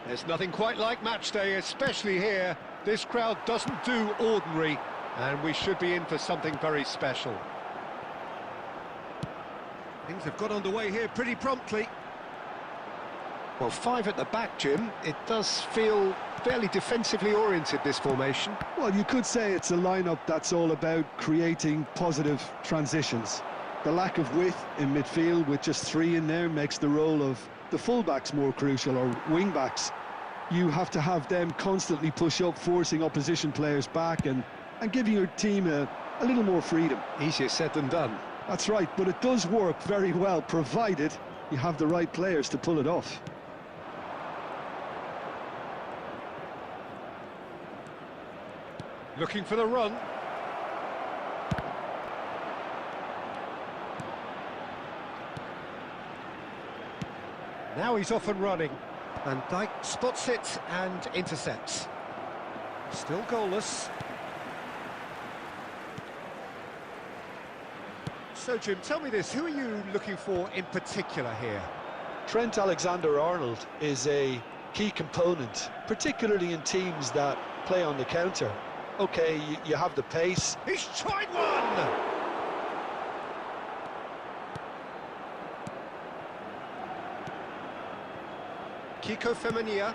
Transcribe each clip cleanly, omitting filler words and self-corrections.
There's nothing quite like match day, especially here. This crowd doesn't do ordinary, and we should be in for something very special. Things have got underway here pretty promptly. Well, 5 at the back, Jim. It does feel fairly defensively oriented, this formation. Well, you could say it's a lineup that's all about creating positive transitions. The lack of width in midfield with just 3 in there makes the role of the fullbacks more crucial, or wing-backs. You have to have them constantly push up, forcing opposition players back and giving your team a little more freedom. Easier said than done. That's right, but it does work very well, provided you have the right players to pull it off. Looking for the run. Now he's off and running. Van Dijk spots it and intercepts. Still goalless. So, Jim, tell me this, who are you looking for in particular here? Trent Alexander-Arnold is a key component, particularly in teams that play on the counter. Okay, you have the pace. He's tried one! Kiko Femenia.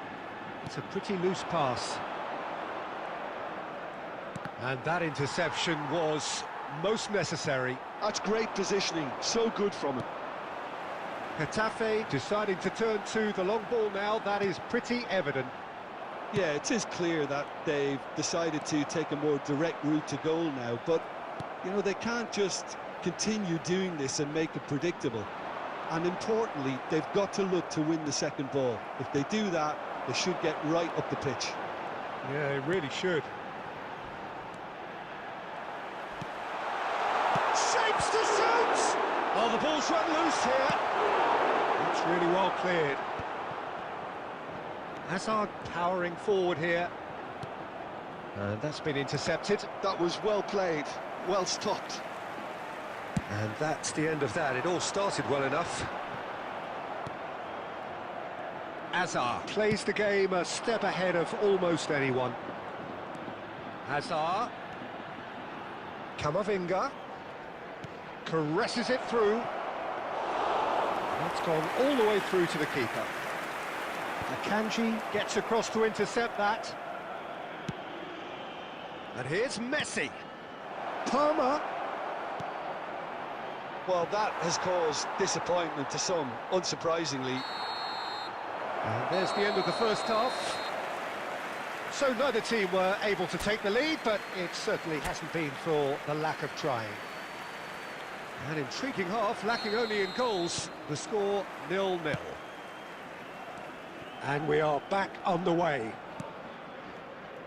It's a pretty loose pass. And that interception was most necessary. That's great positioning, so good from him. Getafe deciding to turn to the long ball now, that is pretty evident. Yeah, it is clear that they've decided to take a more direct route to goal now, but, you know, they can't just continue doing this and make it predictable. And importantly, they've got to look to win the second ball. If they do that, they should get right up the pitch. Yeah, it really should. Shapes to shoot! Oh, the ball's run loose here. It's really well cleared. Hazard powering forward here. And that's been intercepted. That was well played, well stopped. And that's the end of that. It all started well enough. Hazard plays the game a step ahead of almost anyone. Hazard. Camavinga. Caresses it through. It's gone all the way through to the keeper. Akanji gets across to intercept that. And here's Messi. Palmer. Well, that has caused disappointment to some, unsurprisingly. And there's the end of the first half. So neither team were able to take the lead, but it certainly hasn't been for the lack of trying. An intriguing half, lacking only in goals. The score 0-0. And we are back underway.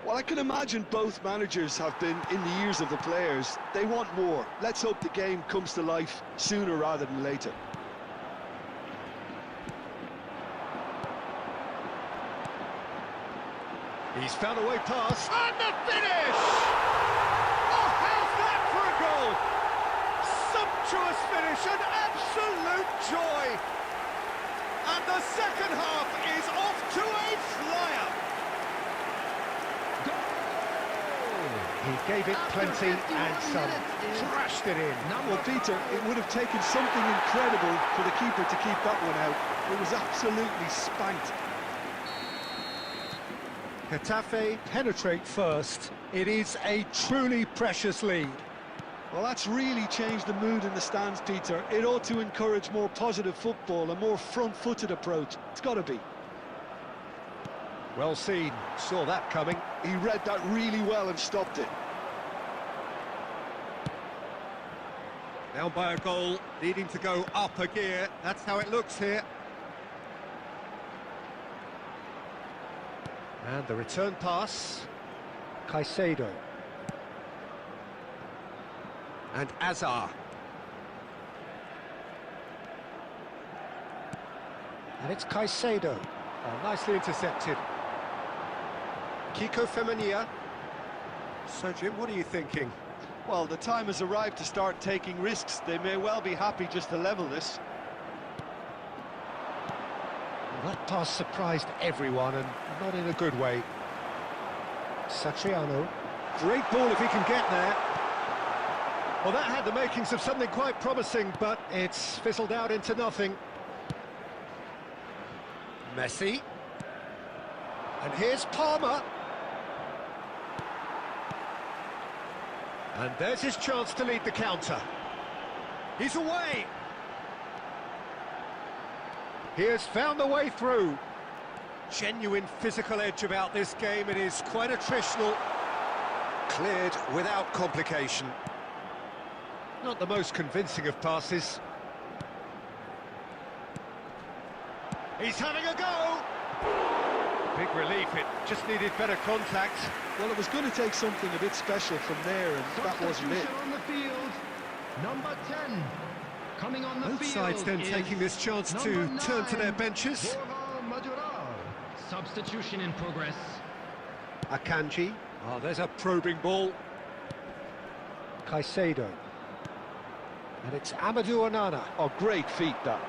Well, I can imagine both managers have been in the ears of the players. They want more. Let's hope the game comes to life sooner rather than later. He's found a way past. And the finish! Oh, how's that for a goal? Sumptuous finish, an absolute joy. And the second half is off to a flyer. He gave it plenty and some. Thrashed it in. Well, Peter, it would have taken something incredible for the keeper to keep that one out. It was absolutely spanked. Getafe penetrate first. It is a truly precious lead. Well, that's really changed the mood in the stands, Peter. It ought to encourage more positive football, a more front-footed approach. It's got to be. Well seen. Saw that coming. He read that really well and stopped it. Now by a goal, needing to go up a gear. That's how it looks here. And the return pass. Caicedo. And Hazard. And it's Caicedo. Oh, nicely intercepted. Kiko Femenia. So, Jim, what are you thinking? Well, the time has arrived to start taking risks. They may well be happy just to level this. That pass surprised everyone, and not in a good way. Satriano. Great ball if he can get there. Well, that had the makings of something quite promising, but it's fizzled out into nothing. Messi. And here's Palmer. And there's his chance to lead the counter. He's away. He has found the way through. Genuine physical edge about this game. It is quite attritional. Cleared without complication. Not the most convincing of passes. He's having a go! Big relief, it just needed better contact. Well, it was going to take something a bit special from there, and that wasn't it. On the field, number 10. Coming on the Both field sides then taking this chance to turn to their benches. Substitution in progress. Akanji. Oh, there's a probing ball. Caicedo. And it's Amadou Onana. Oh, great feat, that.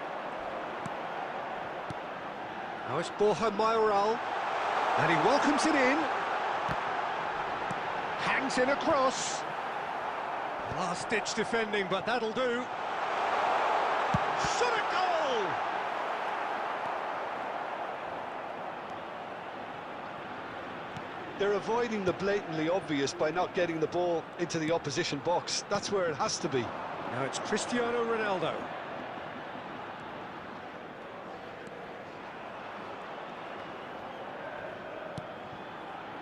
Now it's Borja Mayoral. And he welcomes it in. Hangs in across. Last-ditch defending, but that'll do. Shot a goal! They're avoiding the blatantly obvious by not getting the ball into the opposition box. That's where it has to be. Now it's Cristiano Ronaldo.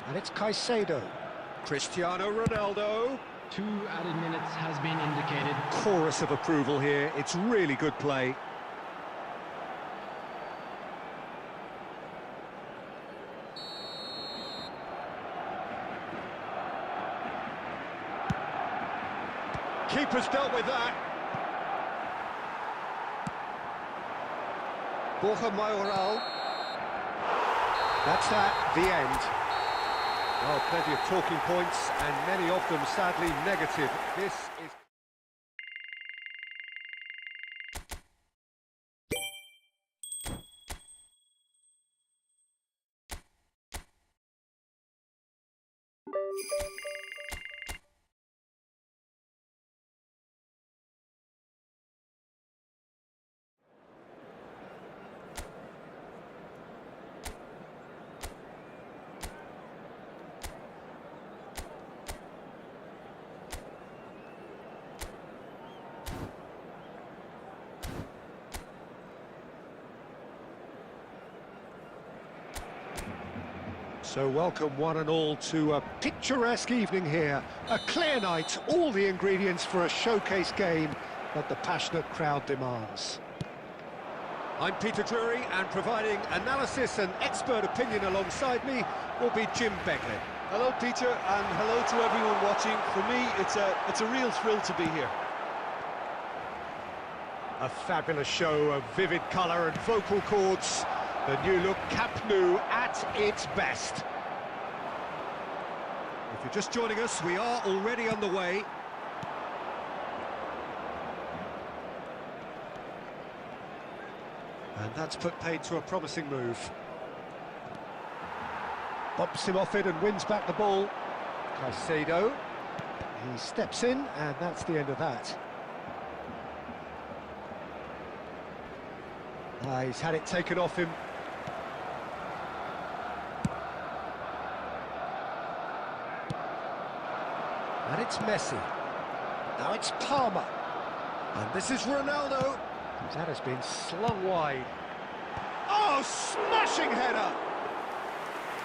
And it's Caicedo. Cristiano Ronaldo. 2 added minutes has been indicated. Chorus of approval here. It's really good play. Keeper's dealt with that. Borja Mayoral. That's that, the end. Oh, plenty of talking points, and many of them sadly negative. This is... So welcome one and all to a picturesque evening here. A clear night, all the ingredients for a showcase game that the passionate crowd demands. I'm Peter Drury, and providing analysis and expert opinion alongside me will be Jim Begley. Hello, Peter, and hello to everyone watching. For me, it's a real thrill to be here. A fabulous show of vivid colour and vocal cords. The new look Camp Nou at its best. If you're just joining us, we are already on the way. And that's put paid to a promising move. Bumps him off it and wins back the ball. Caicedo. He steps in, and that's the end of that. He's had it taken off him. And it's Messi. Now it's Palmer. And this is Ronaldo. That has been slung wide. Oh, smashing header!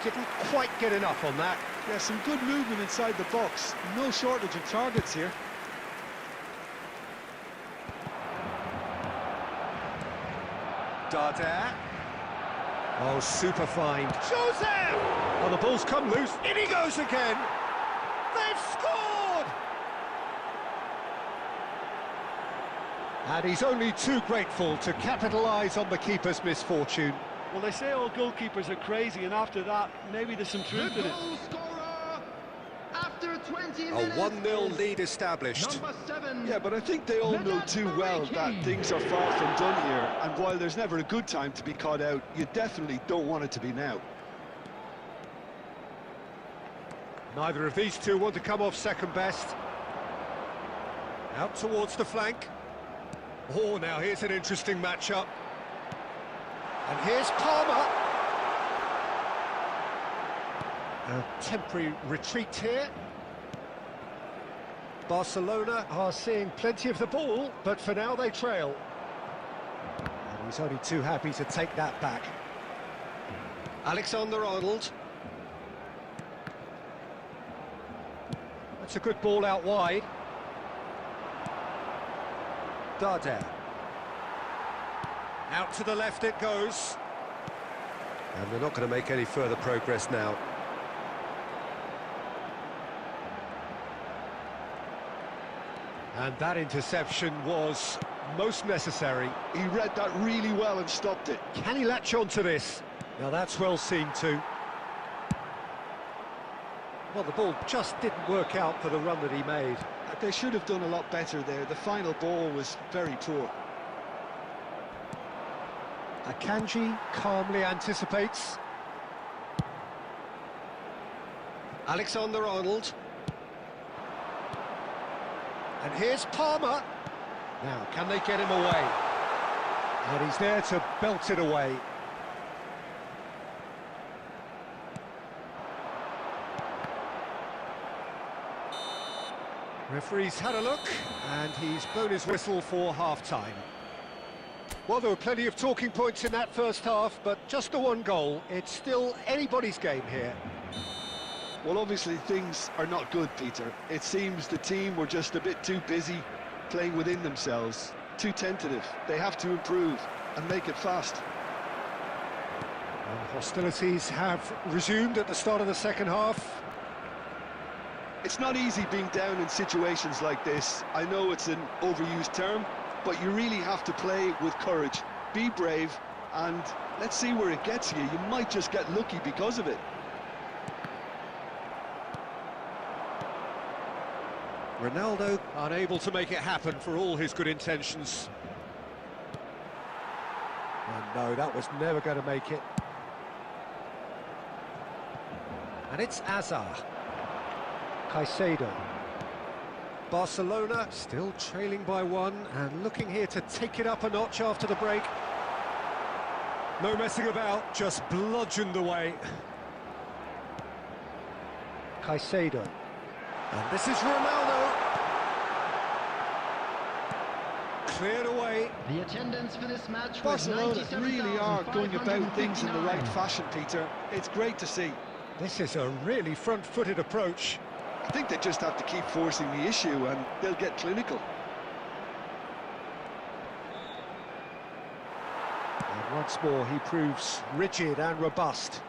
Didn't quite get enough on that. Yeah, some good movement inside the box. No shortage of targets here. Dardare. Oh, super find. Joseph! Oh, the ball's come loose. In he goes again. They've scored! And he's only too grateful to capitalise on the keeper's misfortune. Well, they say all goalkeepers are crazy, and after that, maybe there's some truth in it. Goal scorer after 20 A minutes 1-0 is lead established. Number 7. Yeah, but I think they all know too well that things are far from done here, and while there's never a good time to be caught out, you definitely don't want it to be now. Neither of these two want to come off second best. Out towards the flank. Oh, now here's an interesting matchup. And here's Palmer. A temporary retreat here. Barcelona are seeing plenty of the ball, but for now they trail. And he's only too happy to take that back. Alexander-Arnold. That's a good ball out wide. Darder. Out to the left it goes. And they're not going to make any further progress now. And that interception was most necessary. He read that really well and stopped it. Can he latch on to this? Now that's well seen too. Well, the ball just didn't work out for the run that he made. They should have done a lot better there. The final ball was very poor. Akanji calmly anticipates. Alexander-Arnold. And here's Palmer. Now, can they get him away? And he's there to belt it away. Referee's had a look, and he's blown his whistle for half-time. Well, there were plenty of talking points in that first half, but just the one goal. It's still anybody's game here. Well, obviously things are not good, Peter. It seems the team were just a bit too busy playing within themselves, too tentative. They have to improve and make it fast. And hostilities have resumed at the start of the second half. It's not easy being down in situations like this. I know it's an overused term, but you really have to play with courage. Be brave, and let's see where it gets you. You might just get lucky because of it. Ronaldo unable to make it happen for all his good intentions. And no, that was never going to make it. And it's Azar. Caicedo. Barcelona still trailing by one and looking here to take it up a notch after the break. No messing about, just bludgeoned away. Caicedo. And this is Ronaldo. Cleared away. The attendance for this match was Barcelona really are going about things in the right fashion, Peter. It's great to see. This is a really front-footed approach. I think they just have to keep forcing the issue and they'll get clinical. And once more he proves rigid and robust.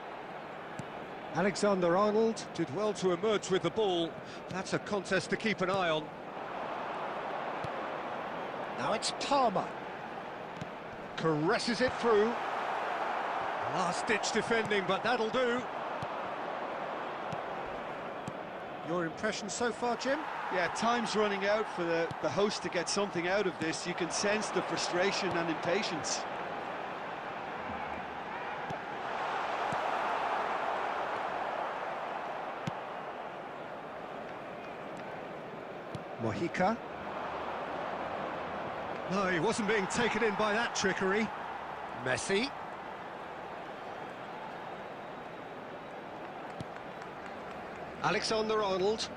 Alexander-Arnold did well to emerge with the ball. That's a contest to keep an eye on. Now it's Palmer. Caresses it through. Last-ditch defending, but that'll do. Your impression so far, Jim? Yeah, time's running out for the host to get something out of this. You can sense the frustration and impatience. Mojica. No, he wasn't being taken in by that trickery. Messi. Alexander-Arnold.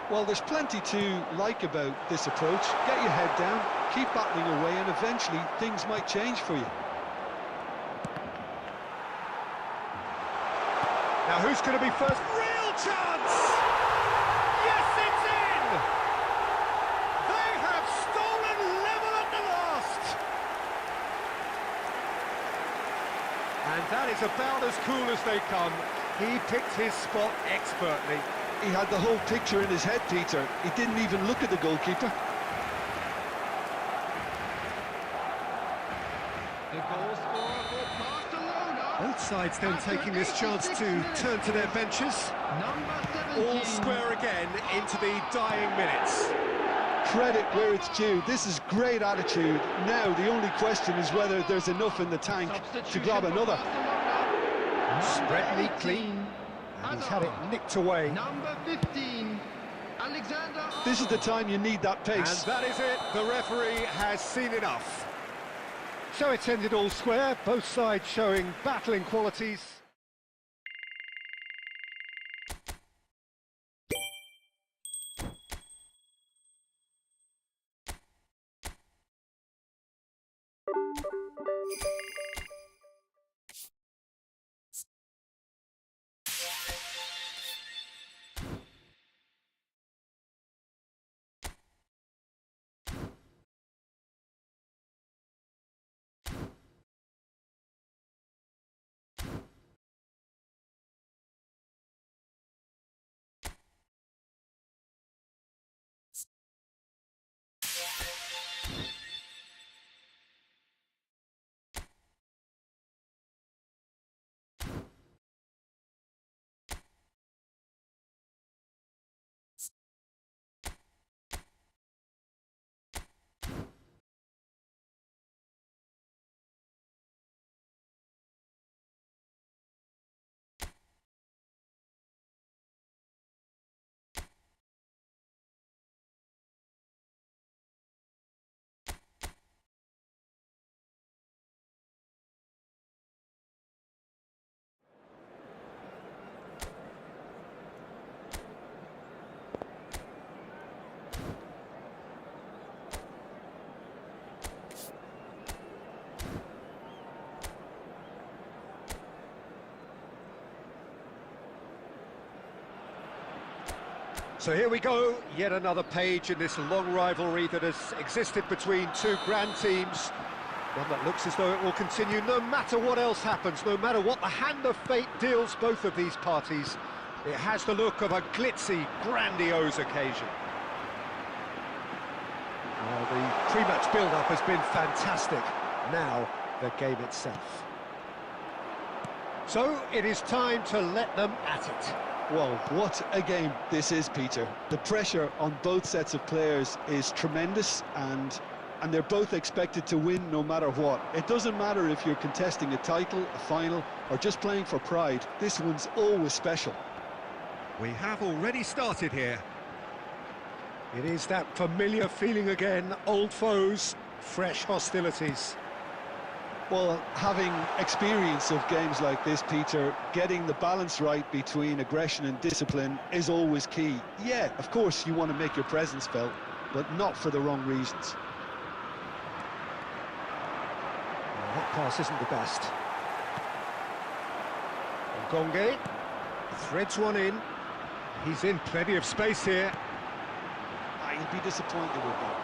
Well, there's plenty to like about this approach. Get your head down, keep battling away, and eventually things might change for you. Now who's going to be first? Real chance! Yes, it's in! They have stolen level at the last! And that is about as cool as they come. He picked his spot expertly. He had the whole picture in his head, Peter. He didn't even look at the goalkeeper. The goal scorer for Barcelona. Both sides then taking this chance to turn to their benches. Number 17. All square again into the dying minutes. Credit where it's due. This is great attitude. Now the only question is whether there's enough in the tank to grab another. Spread neatly, and he's had it nicked away. Number 15. Alexander. This is the time you need that And pace. that is it. The referee has seen enough. So it's ended all square, both sides showing battling qualities. So here we go, yet another page in this long rivalry that has existed between two grand teams. One that looks as though it will continue no matter what else happens, no matter what the hand of fate deals both of these parties. It has the look of a glitzy, grandiose occasion. Well, the pre-match build-up has been fantastic. Now, the game itself. So, it is time to let them at it. Well, what a game this is, Peter. The pressure on both sets of players is tremendous, and they're both expected to win no matter what. It doesn't matter if you're contesting a title, a final, or just playing for pride. This one's always special. We have already started here. It is that familiar feeling again, old foes, fresh hostilities. Well, having experience of games like this, Peter, getting the balance right between aggression and discipline is always key. Yeah, of course you want to make your presence felt, but not for the wrong reasons. Well, that pass isn't the best. Ngonge threads one in. He's in plenty of space here. He'd be disappointed with that.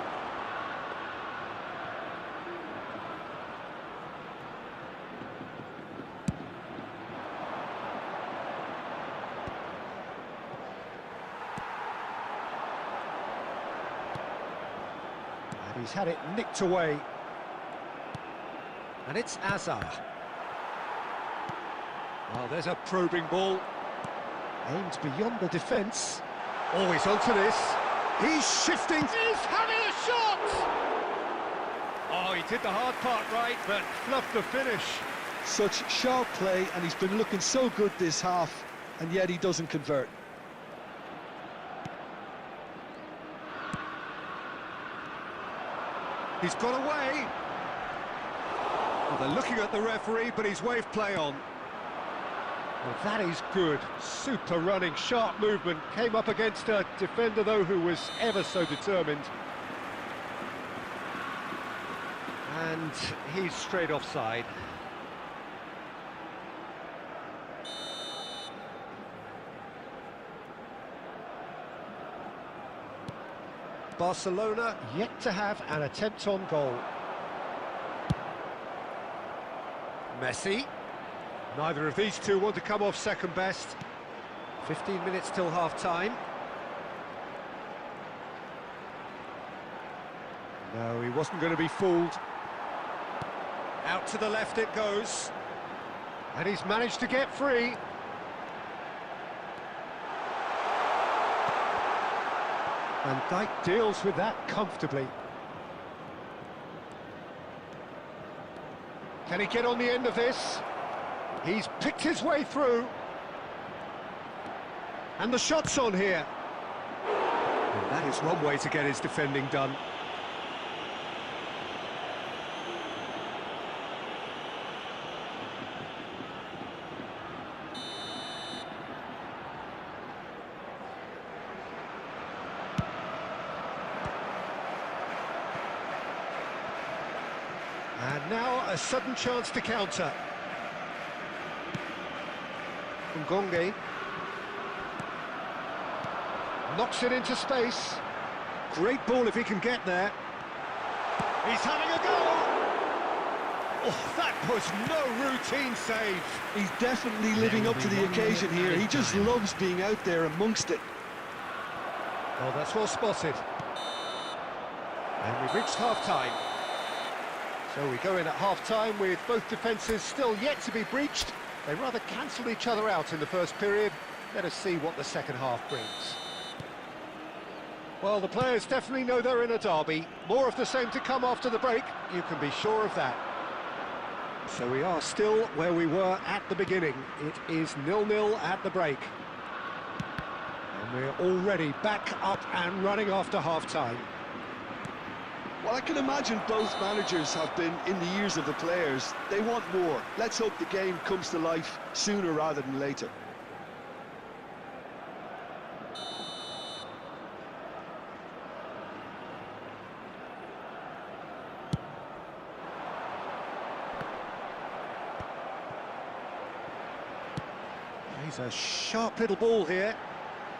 And he's had it nicked away. And it's Azar. Well, there's a probing ball. Aimed beyond the defence. Oh, he's onto this. He's shifting. He's having a shot! Oh, he did the hard part right, but fluffed the finish. Such sharp play, and he's been looking so good this half, and yet he doesn't convert. He's got away. Well, they're looking at the referee, but he's waved play on. Well, that is good. Super running, sharp movement. Came up against a defender, though, who was ever so determined. And he's straight offside. Barcelona yet to have an attempt on goal. Messi. Neither of these two want to come off second best. 15 minutes till half-time. No, he wasn't going to be fooled. Out to the left it goes. And he's managed to get free. Van Dijk deals with that comfortably. Can he get on the end of this? He's picked his way through. And the shot's on here. And that is one way to get his defending done. And now a sudden chance to counter. Ngonge knocks it into space. Great ball if he can get there. He's having a go! Oh, that was no routine save. He's definitely living up to the occasion here. He just loves being out there amongst it. Oh, that's well spotted. And we've reached half-time. So we go in at half-time with both defences still yet to be breached. They rather cancelled each other out in the first period. Let us see what the second half brings. Well, the players definitely know they're in a derby. More of the same to come after the break, you can be sure of that. So we are still where we were at the beginning. It is 0-0 at the break. And we're already back up and running after half-time. Well, I can imagine both managers have been in the ears of the players. They want more. Let's hope the game comes to life sooner rather than later. He's a sharp little ball here.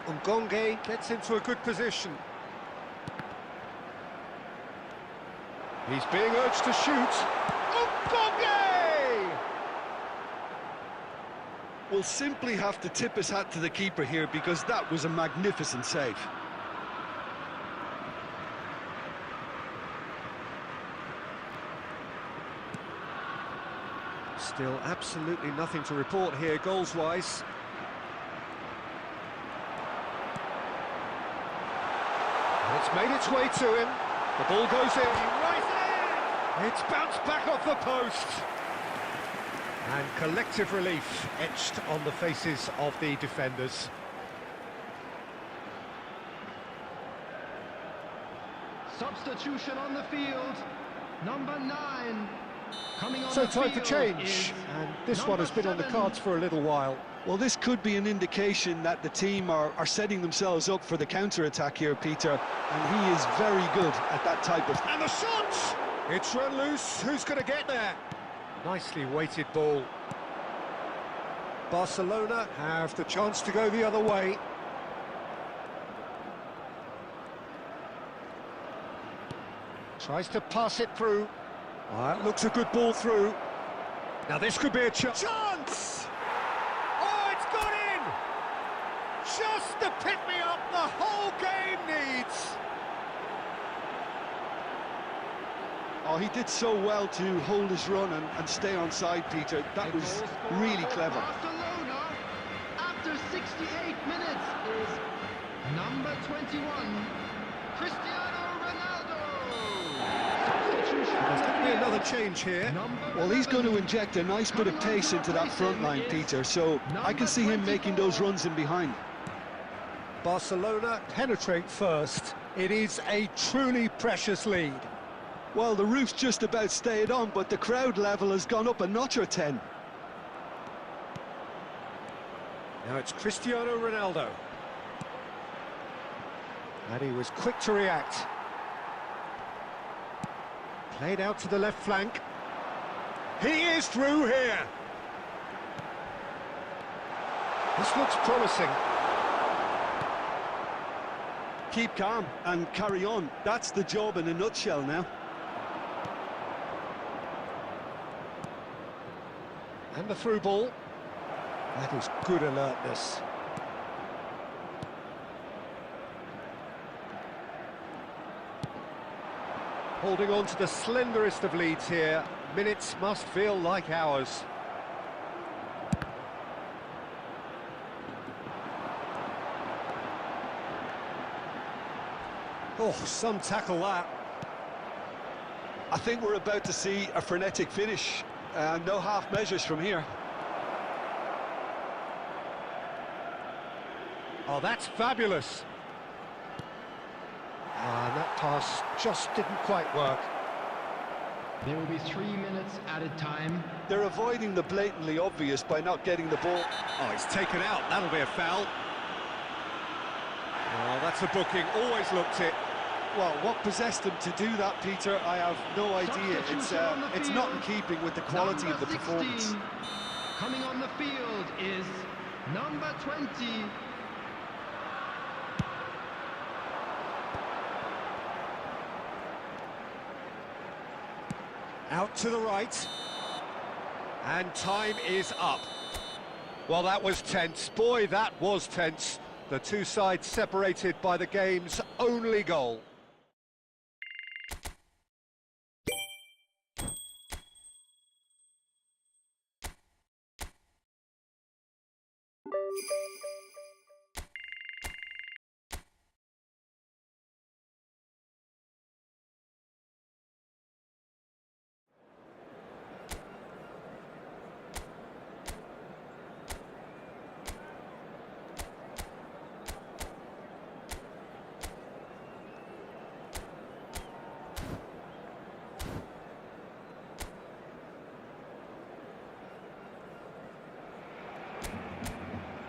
Ngonge gets into a good position. He's being urged to shoot. Ngonge! We'll simply have to tip his hat to the keeper here because that was a magnificent save. Still absolutely nothing to report here goals-wise. And it's made its way to him. The ball goes in. Right in! It's bounced back off the post. And collective relief etched on the faces of the defenders. Substitution on the field. Number 9. Coming on So the time for field change. is And this one has been on the number cards for a little while. Well, this could be an indication that the team are setting themselves up for the counter-attack here, Peter, and he is very good at that type of... And the shot! It's run loose. Who's going to get there? Nicely weighted ball. Barcelona have the chance to go the other way. Tries to pass it through. That looks a good ball through. Now this could be a chance. Oh, it's gone in! Just the pick-me-up the whole game needs. Oh, he did so well to hold his run and stay on side, Peter. That was really clever. Barcelona, after 68 minutes, is number 21, Cristiano Ronaldo. Substitution. There's going to be another change here. Well, he's going to inject a nice bit of pace into that front line, Peter, so I can see him making those runs in behind. Barcelona penetrate first. It is a truly precious lead. Well, the roof's just about stayed on, but the crowd level has gone up a notch or 10. Now it's Cristiano Ronaldo. And he was quick to react. Played out to the left flank. He is through here. This looks promising. Keep calm and carry on. That's the job in a nutshell now. And the through ball. That is good alertness. Holding on to the slenderest of leads here. Minutes must feel like hours. Oh, some tackle that. I think we're about to see a frenetic finish. No half measures from here. Oh, that's fabulous. And that pass just didn't quite work. There will be 3 minutes added time. They're avoiding the blatantly obvious by not getting the ball. Oh, it's taken out. That'll be a foul. Oh, that's a booking. Always looked it. Well, what possessed them to do that, Peter, I have no idea. It's not in keeping with the quality of the performance. Coming on the field is number 20. Out to the right. And time is up. Well, that was tense. Boy, that was tense. The two sides separated by the game's only goal.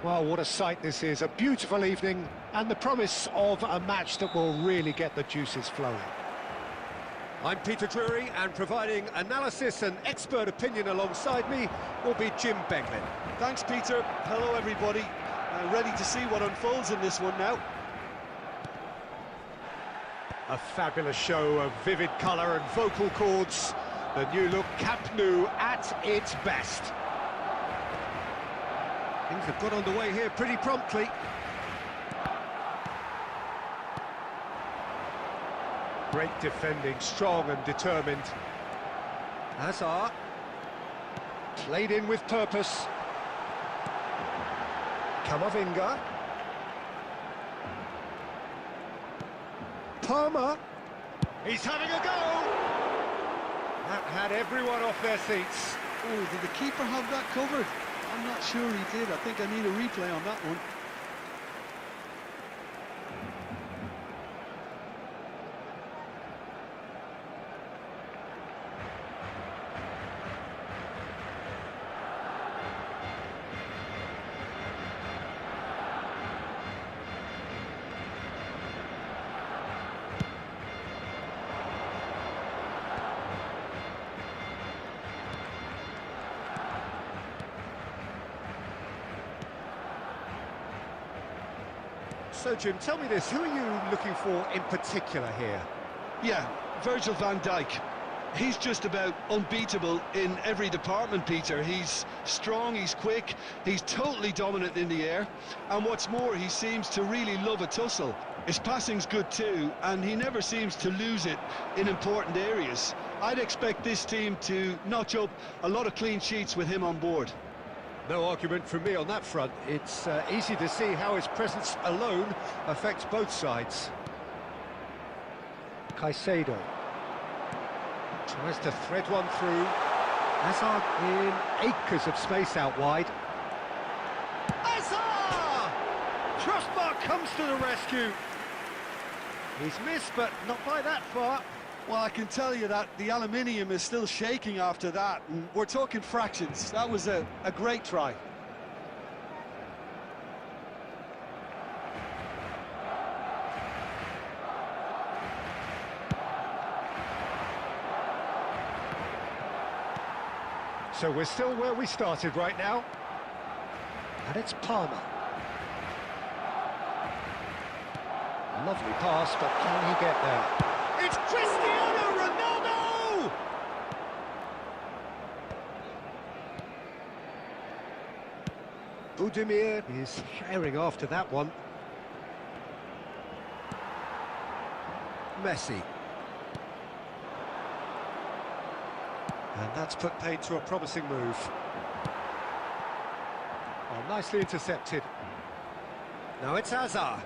Well, what a sight this is. A beautiful evening and the promise of a match that will really get the juices flowing. I'm Peter Drury, and providing analysis and expert opinion alongside me will be Jim Beglin. Thanks, Peter. Hello, everybody. Ready to see what unfolds in this one now. A fabulous show of vivid colour and vocal cords. The new look Camp Nou at its best. Things have got underway here pretty promptly. Great defending, strong and determined. Hazard. Played in with purpose. Camavinga. Palmer. He's having a go! That had everyone off their seats. Oh, did the keeper have that covered? I'm not sure he did. I think I need a replay on that one. So, Jim, tell me this, who are you looking for in particular here? Yeah, Virgil van Dijk. He's just about unbeatable in every department, Peter. He's strong, he's quick, he's totally dominant in the air. And what's more, he seems to really love a tussle. His passing's good too, and he never seems to lose it in important areas. I'd expect this team to notch up a lot of clean sheets with him on board. No argument from me on that front. It's easy to see how his presence alone affects both sides. Caicedo tries to thread one through. Hazard in acres of space out wide. Hazard! Crossbar comes to the rescue. He's missed, but not by that far. Well, I can tell you that the aluminium is still shaking after that, and we're talking fractions. That was a great try. So we're still where we started right now. And it's Palmer. Lovely pass, but can he get there? It's Cristiano Ronaldo! Budimir is herring after that one. Messi. And that's put paid to a promising move. Oh, nicely intercepted. Now it's Hazard.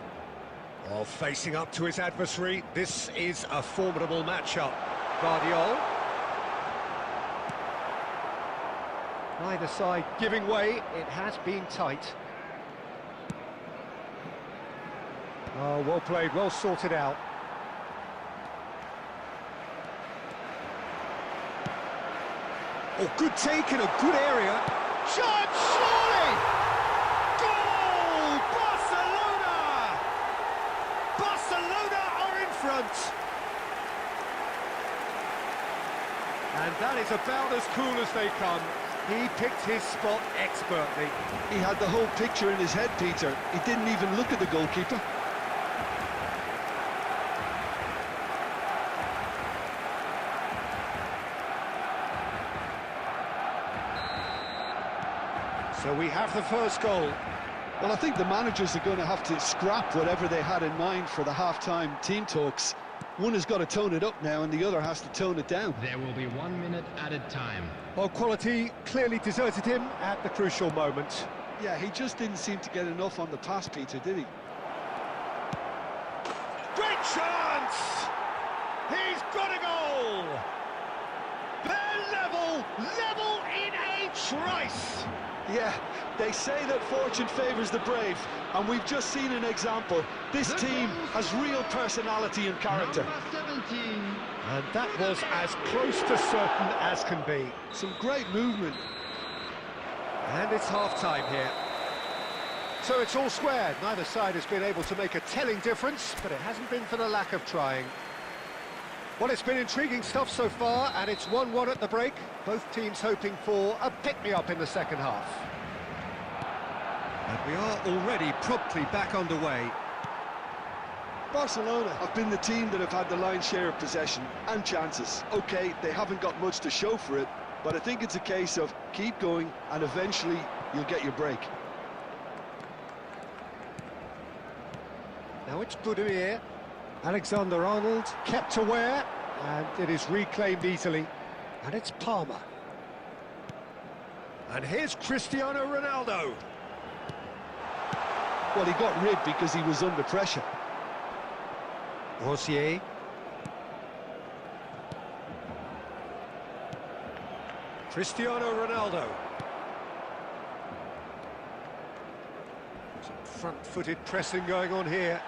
Oh, facing up to his adversary. This is a formidable matchup. Guardiola. Neither side giving way. It has been tight. Oh, well played, well sorted out. Oh, good take in a good area. Shot, surely! Goal! Barcelona! Barcelona are in front. And that is about as cool as they come. He picked his spot expertly. He had the whole picture in his head, Peter. He didn't even look at the goalkeeper. So we have the first goal. Well, I think the managers are going to have to scrap whatever they had in mind for the half-time team talks. One has got to tone it up now and the other has to tone it down. There will be 1 minute added time. Well, quality clearly deserted him at the crucial moment. Yeah, he just didn't seem to get enough on the pass, Peter, did he? Great chance! He's got a goal! They're level in a trice! Yeah, they say that fortune favours the brave, and we've just seen an example. This team has real personality and character. Number 17. And that was as close to certain as can be. Some great movement. And it's half-time here. So it's all square. Neither side has been able to make a telling difference, but it hasn't been for the lack of trying. Well, it's been intriguing stuff so far, and it's 1-1 at the break. Both teams hoping for a pick-me-up in the second half. And we are already promptly back underway. Barcelona have been the team that have had the lion's share of possession and chances. OK, they haven't got much to show for it, but I think it's a case of keep going and eventually you'll get your break. Now it's Budimir. Alexander-Arnold kept aware, and it is reclaimed easily. And it's Palmer. And here's Cristiano Ronaldo. Well, he got rid because he was under pressure. Rosier. Cristiano Ronaldo. Some front-footed pressing going on here.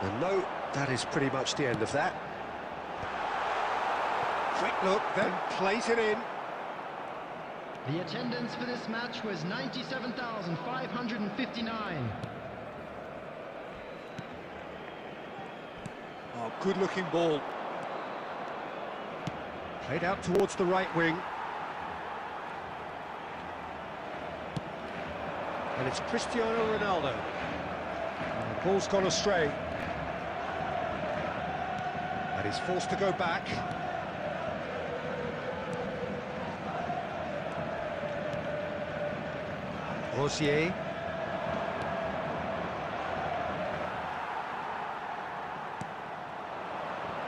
And no, that is pretty much the end of that. Quick look, then plays it in. The attendance for this match was 97,559. Oh, good-looking ball. Played out towards the right wing. And it's Cristiano Ronaldo. And the ball's gone astray. And he's forced to go back. Rosier.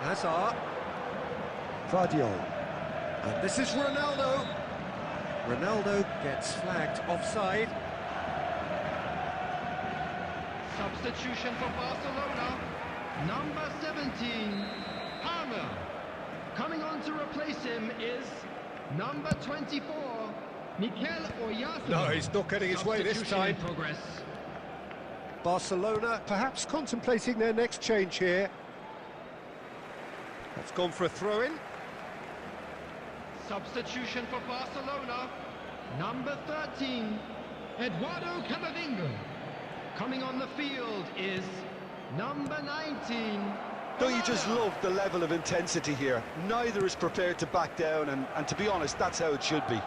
Hazard. Guardiola. And this is Ronaldo. Ronaldo gets flagged offside. Substitution for Barcelona. Number 17, Palmer. Coming on to replace him is number 24, Mikel Oyarzabal. No, he's not getting his way this time. In progress. Barcelona perhaps contemplating their next change here. That's gone for a throw-in. Substitution for Barcelona. Number 13, Eduardo Camavinga. Coming on the field is number 19. Don't you just love the level of intensity here? Neither is prepared to back down, and to be honest, that's how it should be.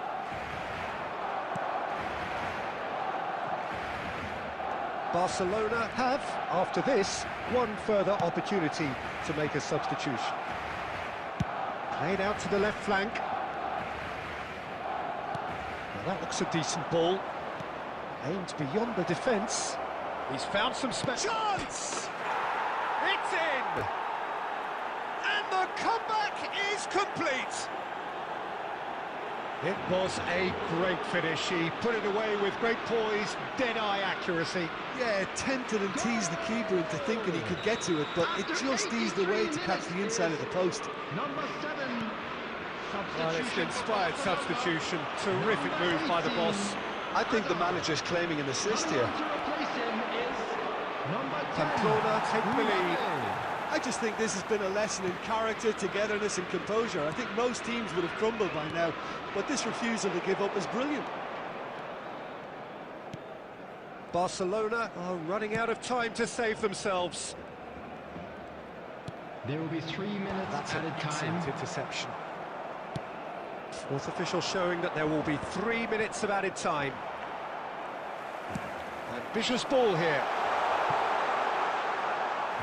Barcelona have, after this, one further opportunity to make a substitution. Played out to the left flank. Well, that looks a decent ball. Aimed beyond the defence. He's found some space. Chance! It's in! And the comeback is complete! It was a great finish. He put it away with great poise, dead-eye accuracy. Yeah, tempted and teased the keeper into thinking he could get to it, but it just eased away to catch the inside of the post. Number 7. Well, it's an inspired substitution. Terrific move by the boss. I think the manager's claiming an assist here. To replace him is number 10. Pamplona take the lead. I just think this has been a lesson in character, togetherness and composure. I think most teams would have crumbled by now, but this refusal to give up is brilliant. Barcelona are running out of time to save themselves. There will be 3 minutes That's an added excellent time. interception. Fourth official showing that there will be 3 minutes of added time. Ambitious ball here.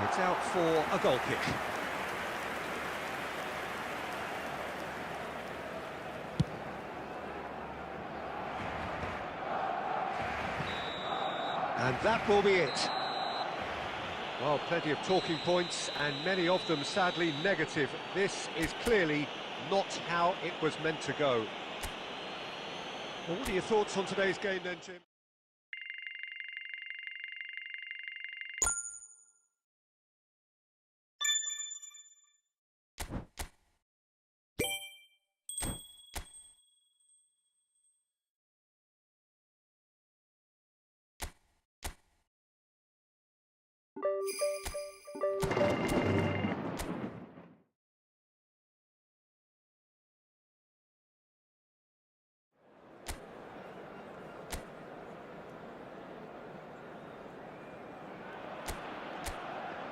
It's out for a goal kick. And that will be it. Well, plenty of talking points, and many of them sadly negative. This is clearly not how it was meant to go. Well, what are your thoughts on today's game then, Jim?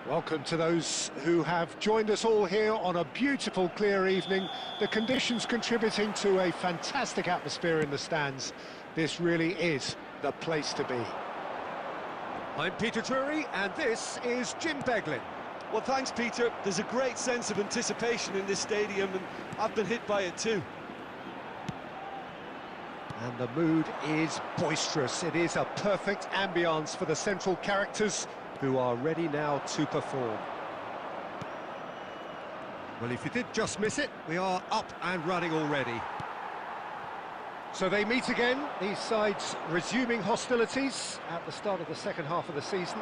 Welcome to those who have joined us all here on a beautiful, clear evening. The conditions contributing to a fantastic atmosphere in the stands. This really is the place to be. I'm Peter Drury, and this is Jim Beglin. Well, thanks, Peter. There's a great sense of anticipation in this stadium, and I've been hit by it too. And the mood is boisterous. It is a perfect ambience for the central characters, who are ready now to perform. Well, if you did just miss it, we are up and running already. So they meet again, these sides resuming hostilities at the start of the second half of the season.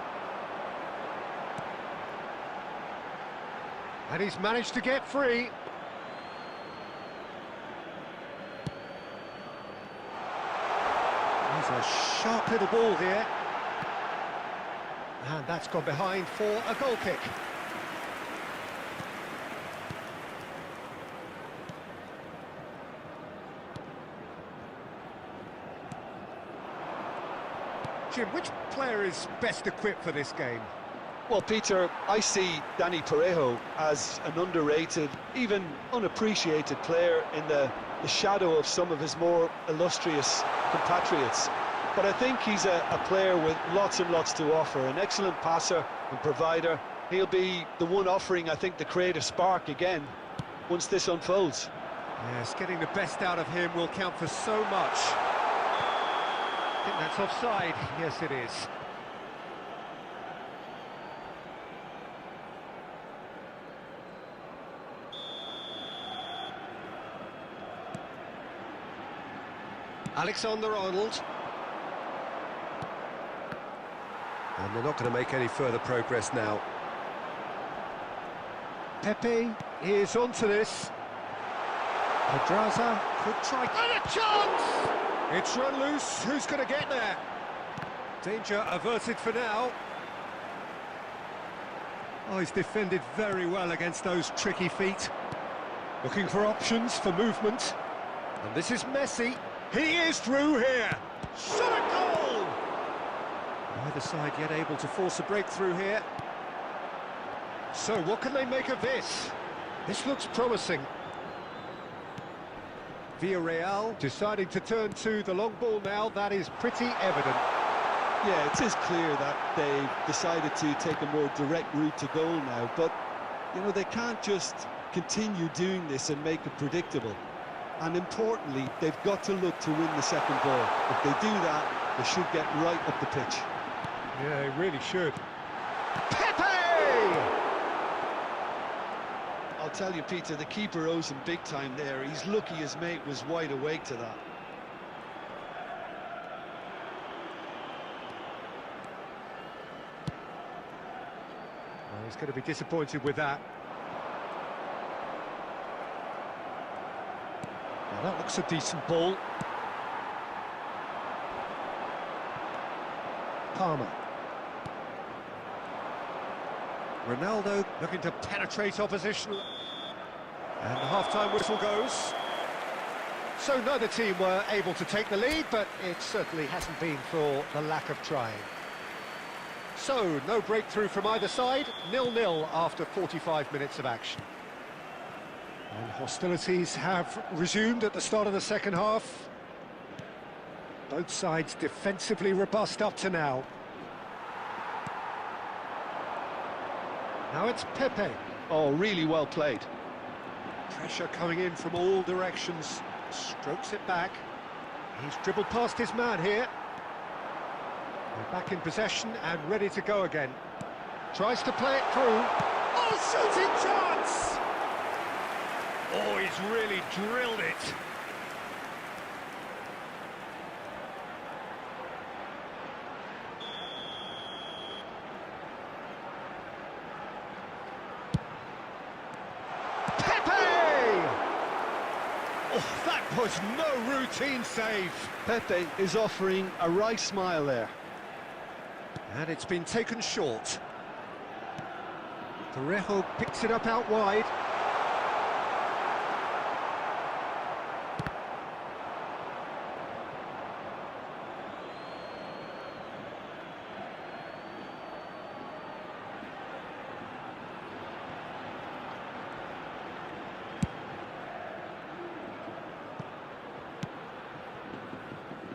And he's managed to get free. There's a sharp little ball here. And that's gone behind for a goal kick. Jim, which player is best equipped for this game? Well, Peter, I see Dani Parejo as an underrated, even unappreciated player in the shadow of some of his more illustrious compatriots. But I think he's a player with lots and lots to offer, an excellent passer and provider. He'll be the one offering, I think, the creative spark again once this unfolds. Yes, getting the best out of him will count for so much. I think that's offside. Yes, it is. Alexander-Arnold. And they're not going to make any further progress now. Pepe is onto this. Pedraza could try. And a chance! It's run loose. Who's going to get there? Danger averted for now. Oh, he's defended very well against those tricky feet. Looking for options for movement. And this is Messi. He is through here. Shot a goal! Neither side yet able to force a breakthrough here. So what can they make of this? This looks promising. Villarreal deciding to turn to the long ball now. That is pretty evident. Yeah, it is clear that they've decided to take a more direct route to goal now, but, you know, they can't just continue doing this and make it predictable. And importantly, they've got to look to win the second ball. If they do that, they should get right up the pitch. Yeah, they really should. Pepe! Oh, tell you, Peter, the keeper owes him big time there. He's lucky his mate was wide awake to that. Well, he's going to be disappointed with that. Well, that looks a decent ball. Palmer. Ronaldo looking to penetrate opposition. And the half-time whistle goes. So neither team were able to take the lead, but it certainly hasn't been for the lack of trying. So, no breakthrough from either side, 0-0 after 45 minutes of action. And hostilities have resumed at the start of the second half. Both sides defensively robust up to now. Now it's Pepe. Oh, really well played. Pressure coming in from all directions. Strokes it back. He's dribbled past his man here. They're back in possession and ready to go again. Tries to play it through. Oh, shooting chance! Oh, he's really drilled it. Oh, that was no routine save. Pepe is offering a right smile there. And it's been taken short. Torrejo picks it up out wide.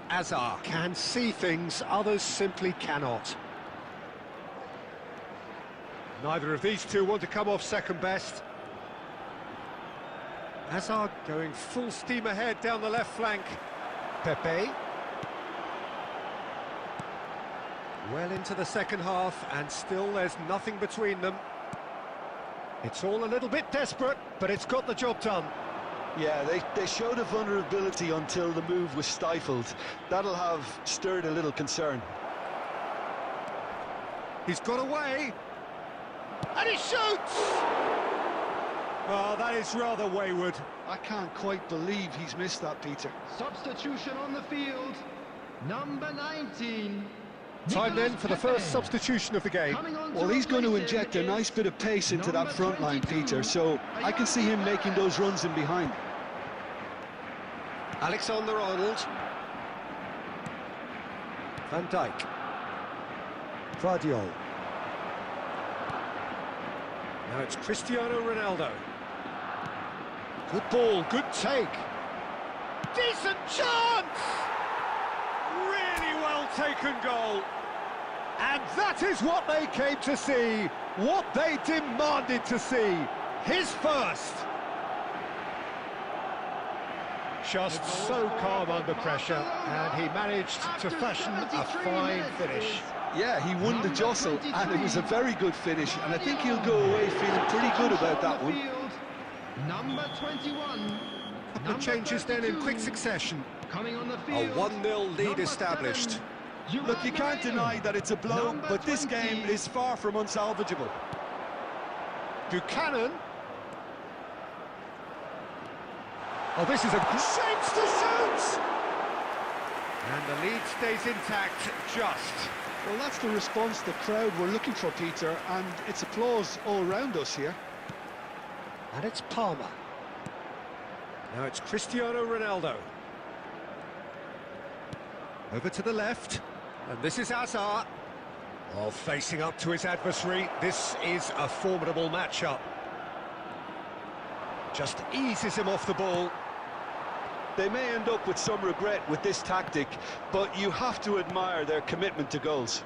Azar can see things others simply cannot. Neither of these two want to come off second best. Azar going full steam ahead down the left flank. Pepe. Well into the second half, and still there's nothing between them. It's all a little bit desperate, but it's got the job done. Yeah, they showed a vulnerability until the move was stifled. That'll have stirred a little concern. He's got away. And he shoots! Well, that is rather wayward. I can't quite believe he's missed that, Peter. Substitution on the field. Number 19. Time then for the first substitution of the game. Well, he's going to inject a nice bit of pace into that front line, Peter, so I can see him making those runs in behind. Alexander-Arnold. Van Dijk. Guardiola. Now it's Cristiano Ronaldo. Good ball, good take. Decent chance! Really well taken goal. And that is what they came to see, what they demanded to see. His first. Just so calm under pressure, and he managed to fashion a fine finish. Yeah, he won the jostle, and it was a very good finish, and I think he'll go away feeling pretty good about that one. Number 21. Couple of changes then in quick succession. Coming on the A field. 1-0 lead established. Look, you can't deny that it's a blow, but this game is far from unsalvageable. Buchanan. Oh, this is a chance to shoot! And the lead stays intact, just. Well, that's the response the crowd were looking for, Peter, and it's applause all around us here. And it's Palmer. Now it's Cristiano Ronaldo. Over to the left, and this is Azar. Oh, facing up to his adversary, this is a formidable matchup. Just eases him off the ball. They may end up with some regret with this tactic, but you have to admire their commitment to goals.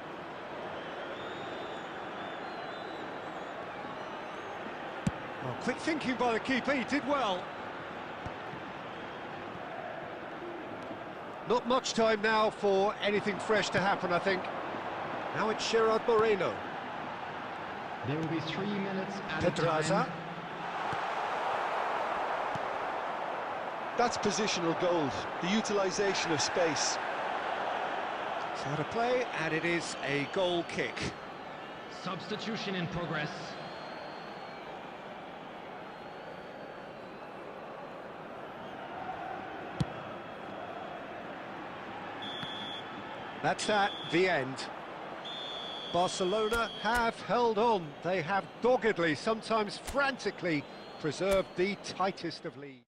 Oh, quick thinking by the keeper, he did well. Not much time now for anything fresh to happen, I think. Now it's Gerard Moreno. There will be 3 minutes at a Pedraza. time. That's positional gold, the utilisation of space. It's out of play, and it is a goal kick. Substitution in progress. That's the end. Barcelona have held on. They have doggedly, sometimes frantically, preserved the tightest of leads.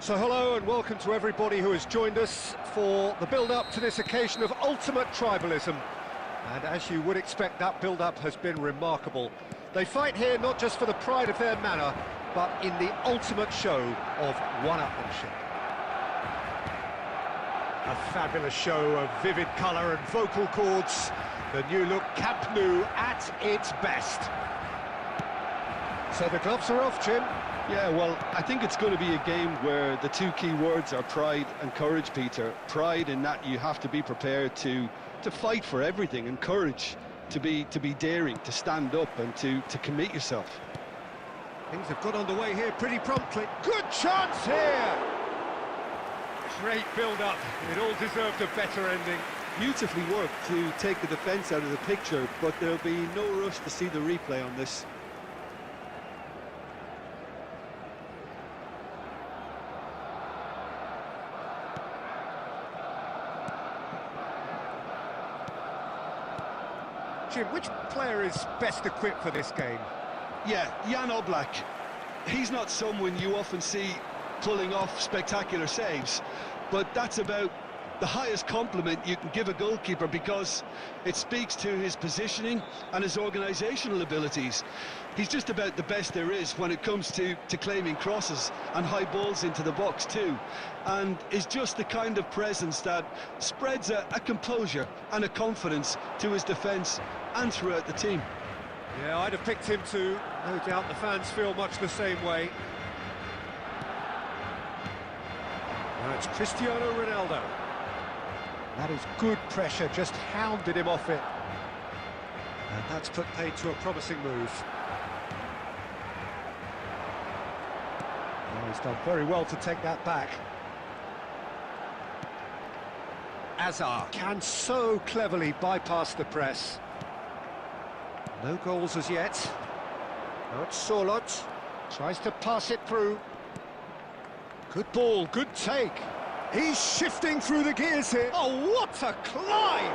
So hello and welcome to everybody who has joined us for the build-up to this occasion of ultimate tribalism. And as you would expect, that build-up has been remarkable. They fight here not just for the pride of their manor, but in the ultimate show of one-upmanship. A fabulous show of vivid colour and vocal cords. The new look Camp Nou at its best. So the gloves are off, Jim. Yeah, well, I think it's going to be a game where the two key words are pride and courage, Peter. Pride in that you have to be prepared to fight for everything, and courage to be daring, to stand up and to commit yourself. Things have got underway here pretty promptly. Good chance here! Great build-up. It all deserved a better ending. Beautifully worked to take the defence out of the picture, but there'll be no rush to see the replay on this. Jim, which player is best equipped for this game? Yeah, Jan Oblak. He's not someone you often see pulling off spectacular saves, but that's about the highest compliment you can give a goalkeeper, because it speaks to his positioning and his organisational abilities. He's just about the best there is when it comes to claiming crosses and high balls into the box too, and is just the kind of presence that spreads a composure and a confidence to his defence and throughout the team. Yeah, I'd have picked him too. No doubt the fans feel much the same way. Now it's Cristiano Ronaldo. That is good pressure, just hounded him off it. And that's put paid to a promising move. Oh, he's done very well to take that back. Azar can so cleverly bypass the press. No goals as yet. Now it's Sorlot. Tries to pass it through. Good ball, good take. He's shifting through the gears here. Oh, what a climb!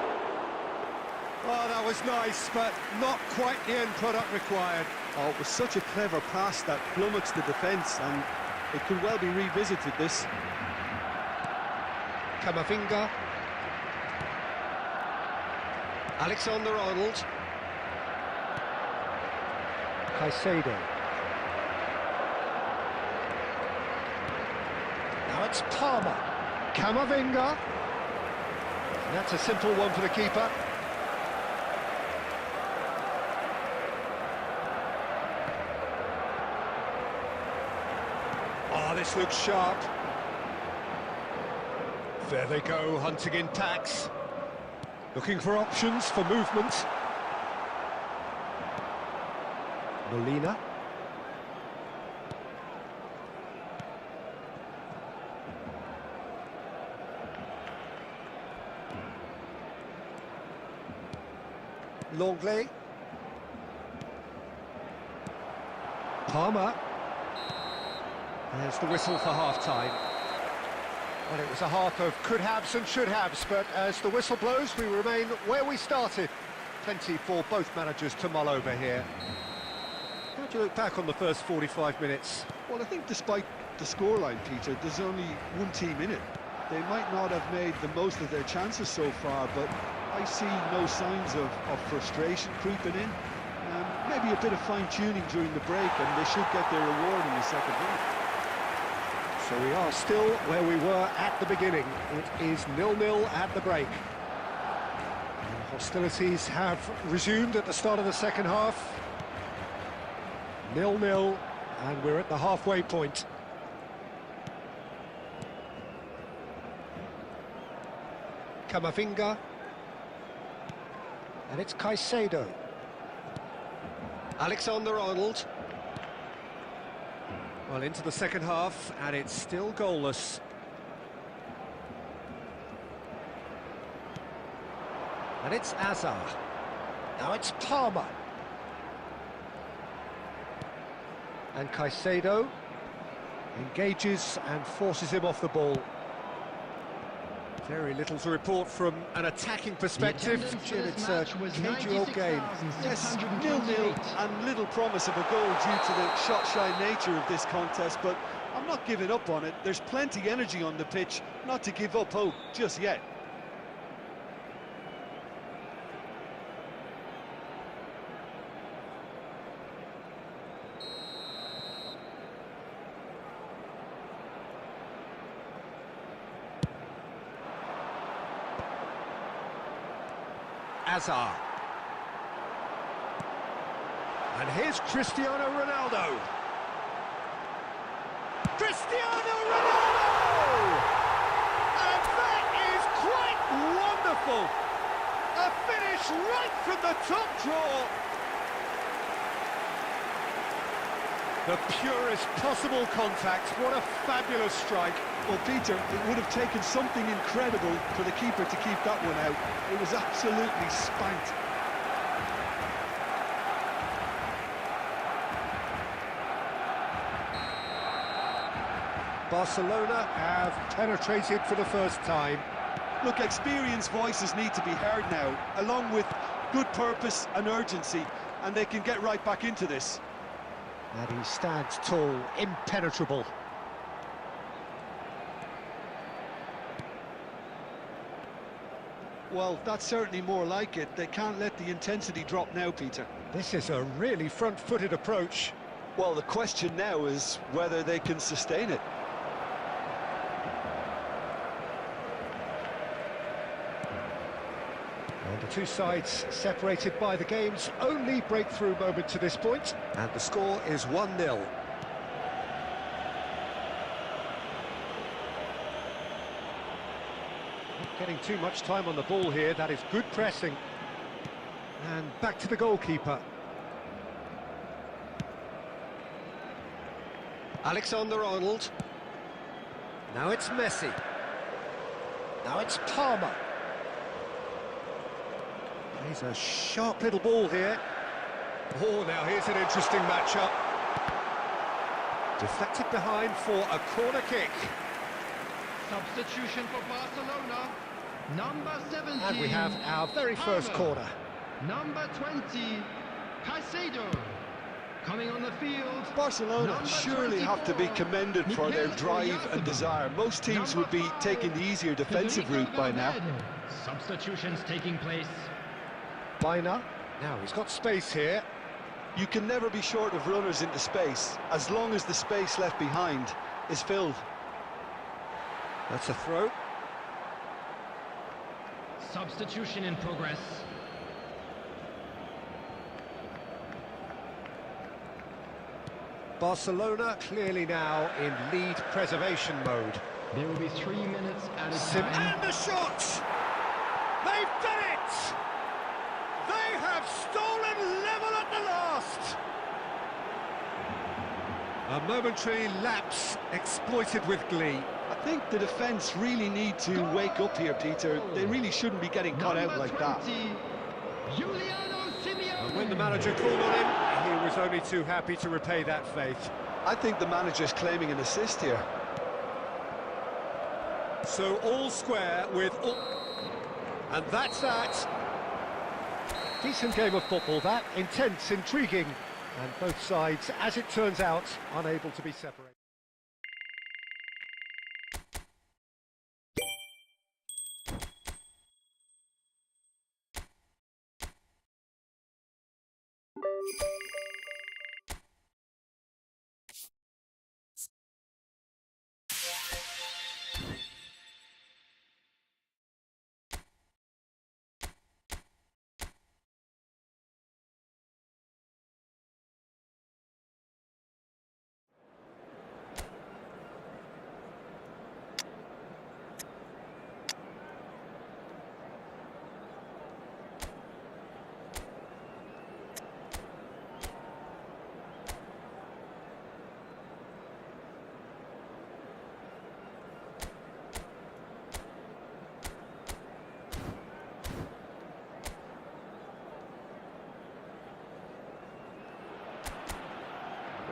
Oh, that was nice, but not quite the end product required. Oh, it was such a clever pass that flummoxed the defence, and it could well be revisited, this. Camavinga. Alexander-Arnold. Caicedo. Now it's Palmer. Camavinga. That's a simple one for the keeper. Oh, this looks sharp. There they go, hunting in packs. Looking for options for movement. Molina. Longley. Palmer. There's the whistle for half-time. Well, it was a half of could-haves and should-haves, but as the whistle blows, we remain where we started. Plenty for both managers to mull over here. How do you look back on the first 45 minutes? Well, I think despite the scoreline, Peter, there's only one team in it. They might not have made the most of their chances so far, but I see no signs of frustration creeping in. maybe a bit of fine-tuning during the break, and they should get their reward in the second half. So we are still where we were at the beginning. It is 0-0 at the break. And hostilities have resumed at the start of the second half. 0-0, and we're at the halfway point. Camavinga. And it's Caicedo. Alexander-Arnold. Well, into the second half, and it's still goalless. And it's Azar. Now it's Palmer. And Caicedo engages and forces him off the ball. Very little to report from an attacking perspective. Jim, it's a cagey-old game. Yes, 0-0 and little promise of a goal due to the shot-shy nature of this contest, but I'm not giving up on it. There's plenty energy on the pitch, not to give up hope just yet. Azar. And here's Cristiano Ronaldo. Cristiano Ronaldo! And that is quite wonderful. A finish right from the top draw. The purest possible contact. What a fabulous strike. Well, Peter, it would have taken something incredible for the keeper to keep that one out. It was absolutely spanked. Barcelona have penetrated for the first time. Look, experienced voices need to be heard now, along with good purpose and urgency, and they can get right back into this. And he stands tall, impenetrable. Well, that's certainly more like it. They can't let the intensity drop now, Peter. This is a really front-footed approach. Well, the question now is whether they can sustain it. And the two sides separated by the game's only breakthrough moment to this point, and the score is 1-0. Not getting too much time on the ball here. That is good pressing. And back to the goalkeeper. Alexander-Arnold. Now it's Messi. Now it's Palmer. He's a sharp little ball here. Oh, now here's an interesting matchup. Deflected behind for a corner kick. Substitution for Barcelona. Number 17. And we have our very first corner. Number 20, Caicedo. Coming on the field. Barcelona surely have to be commended for their drive and desire. Most teams would be taking the easier defensive route by now. Substitutions taking place. Biner. Now he's got space here. You can never be short of runners into space, as long as the space left behind is filled. That's a throw. Substitution in progress. Barcelona clearly now in lead preservation mode. There will be 3 minutes at a time. And the shot! They've done it! They have stolen level at the last! A momentary lapse exploited with glee. I think the defence really need to wake up here, Peter. They really shouldn't be getting caught out like that. And when the manager called on him, he was only too happy to repay that faith. I think the manager's claiming an assist here. So all square with all... And that's that. Decent game of football, that. Intense, intriguing. And both sides, as it turns out, unable to be separated.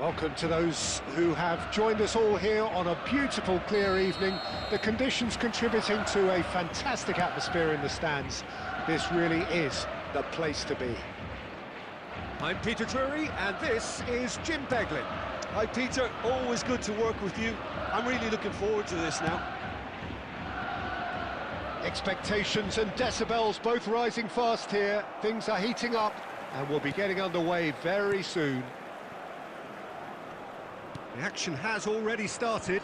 Welcome to those who have joined us all here on a beautiful, clear evening. The conditions contributing to a fantastic atmosphere in the stands. This really is the place to be. I'm Peter Drury, and this is Jim Beglin. Hi Peter, always good to work with you. I'm really looking forward to this now. Expectations and decibels both rising fast here. Things are heating up, and we'll be getting underway very soon. The action has already started.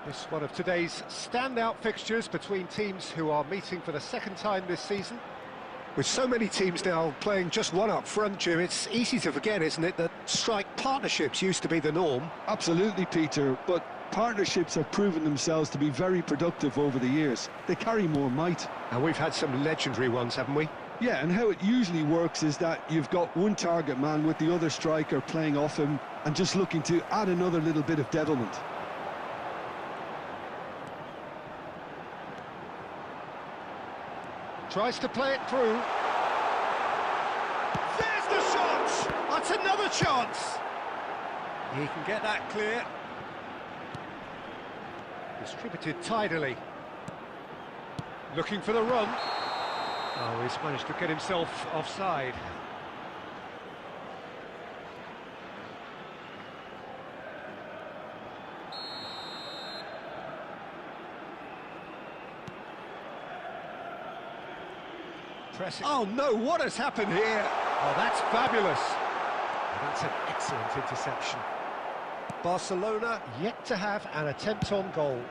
This is one of today's standout fixtures between teams who are meeting for the second time this season. With so many teams now playing just one up front, Jim, it's easy to forget, isn't it, that strike partnerships used to be the norm. Absolutely, Peter, but partnerships have proven themselves to be very productive over the years. They carry more might. And we've had some legendary ones, haven't we? Yeah, and how it usually works is that you've got one target man with the other striker playing off him and just looking to add another little bit of devilment. Tries to play it through. There's the shot! That's another chance! He can get that clear. Distributed tidily. Looking for the run. Oh, he's managed to get himself offside. Pressing. Oh no, what has happened here? Oh, that's fabulous. That's an excellent interception. Barcelona yet to have an attempt on goal.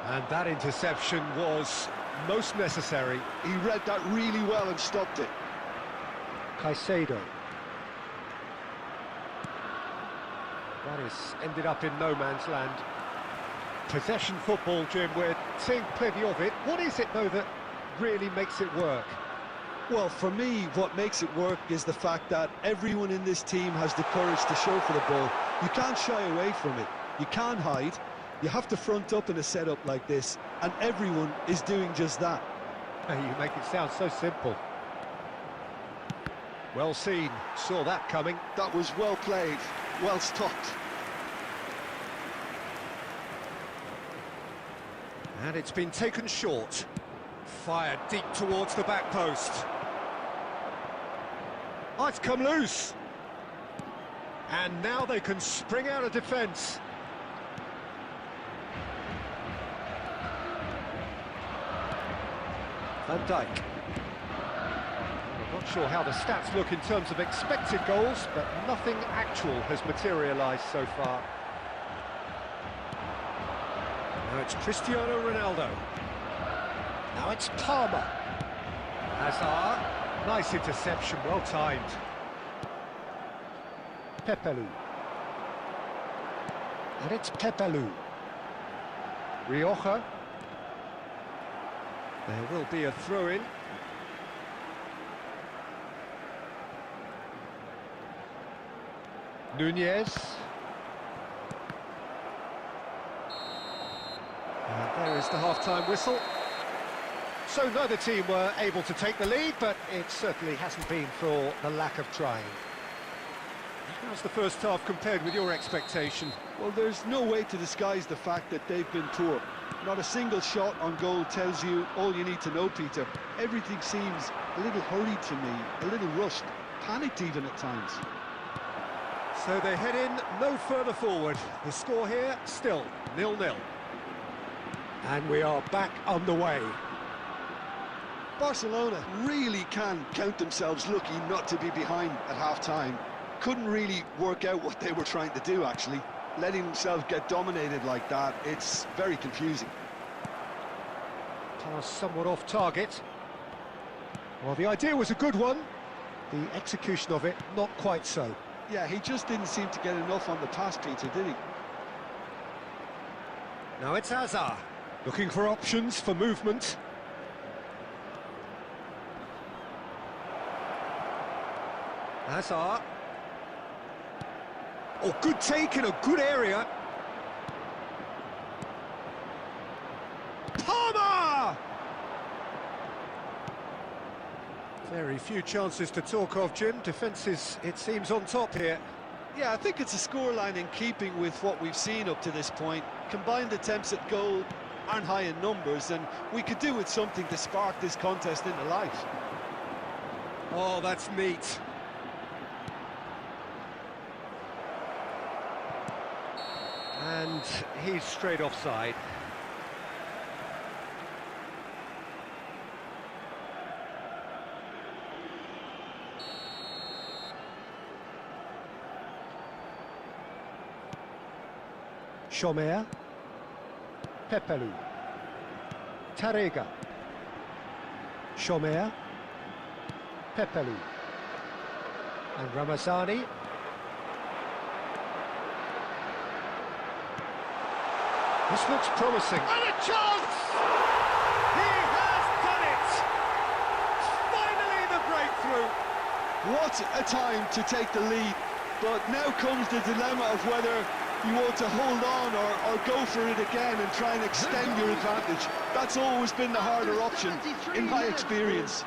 And that interception was most necessary. He read that really well and stopped it. Caicedo. That has ended up in no man's land. Possession football, Jim, we're seeing plenty of it. What is it, though, that really makes it work? Well, for me, what makes it work is the fact that everyone in this team has the courage to show for the ball. You can't shy away from it. You can't hide. You have to front up in a setup like this, and everyone is doing just that. You make it sound so simple. Well seen, saw that coming. That was well played, well stopped. And it's been taken short. Fired deep towards the back post. Oh, it's come loose. And now they can spring out of defence. Van Dijk. I'm not sure how the stats look in terms of expected goals, but nothing actual has materialised so far. Now it's Cristiano Ronaldo. Now it's Palmer. Hazard. Nice interception, well timed. Pepelu. And it's Pepelu. Rioja. There will be a throw-in. Nunez. And there is the half-time whistle. So neither team were able to take the lead, but it certainly hasn't been for the lack of trying. How's the first half compared with your expectation? Well, there's no way to disguise the fact that they've been poor. Not a single shot on goal tells you all you need to know, Peter. Everything seems a little hurried to me, a little rushed, panicked even at times. So they head in no further forward. The score here, still 0-0. And we are back underway. Barcelona really can count themselves lucky not to be behind at half-time. Couldn't really work out what they were trying to do, actually. Letting themselves get dominated like that, it's very confusing. Pass somewhat off target. Well, the idea was a good one. The execution of it, not quite so. Yeah, he just didn't seem to get enough on the pass, Peter, did he? Now it's Hazard, looking for options for movement. Hazard. Oh, good take in a good area. Palmer! Very few chances to talk of, Jim. Defence is, it seems, on top here. Yeah, I think it's a scoreline in keeping with what we've seen up to this point. Combined attempts at goal aren't high in numbers, and we could do with something to spark this contest into life. Oh, that's neat. And he's straight offside. Chomer, Pepelu, Tarega, Chomer, Pepelu, and Ramazani. This looks promising. And a chance! He has done it! Finally the breakthrough! What a time to take the lead, but now comes the dilemma of whether you want to hold on or go for it again and try and extend your advantage. That's always been the harder option, in my experience.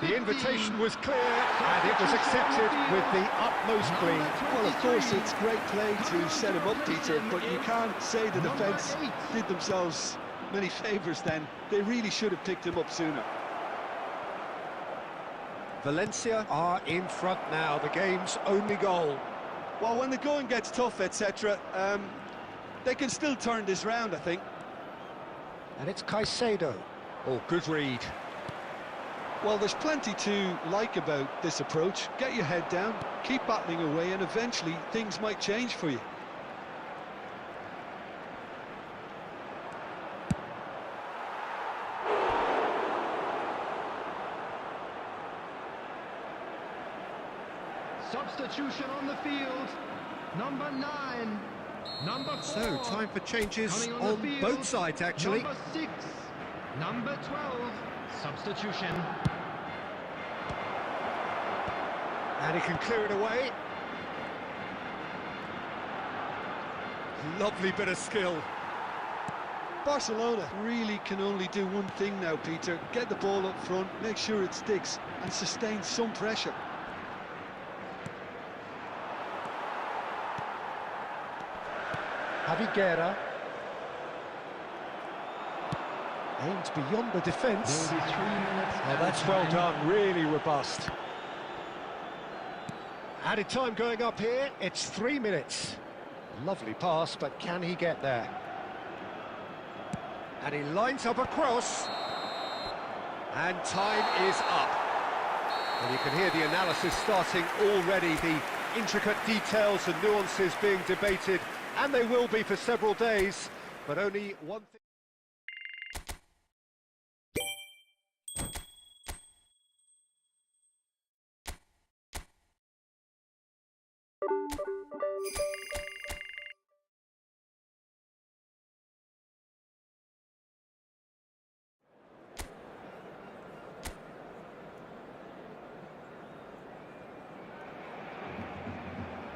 The invitation was clear, and it was accepted with the utmost glee. Well, of course, it's great play to set him up, Peter, but you can't say the defence did themselves many favours then. They really should have picked him up sooner. Valencia are in front now, the game's only goal. Well, when the going gets tough, etc., they can still turn this round, I think. And it's Caicedo. Oh, good read. Well, there's plenty to like about this approach. Get your head down, keep battling away, and eventually things might change for you. Substitution on the field. Number 9. Number 4. So, time for changes Coming on the field, both sides, actually. Number 6. Number 12. Substitution. And he can clear it away. Lovely bit of skill. Barcelona really can only do one thing now, Peter. Get the ball up front, make sure it sticks, and sustain some pressure. Javi Guerra. Aimed beyond the defence. There will be 3 minutes. Oh, that's well done, really robust. Added time going up here, it's 3 minutes. Lovely pass, but can he get there? And he lines up a cross. And time is up. And you can hear the analysis starting already, the intricate details and nuances being debated, and they will be for several days, but only one thing.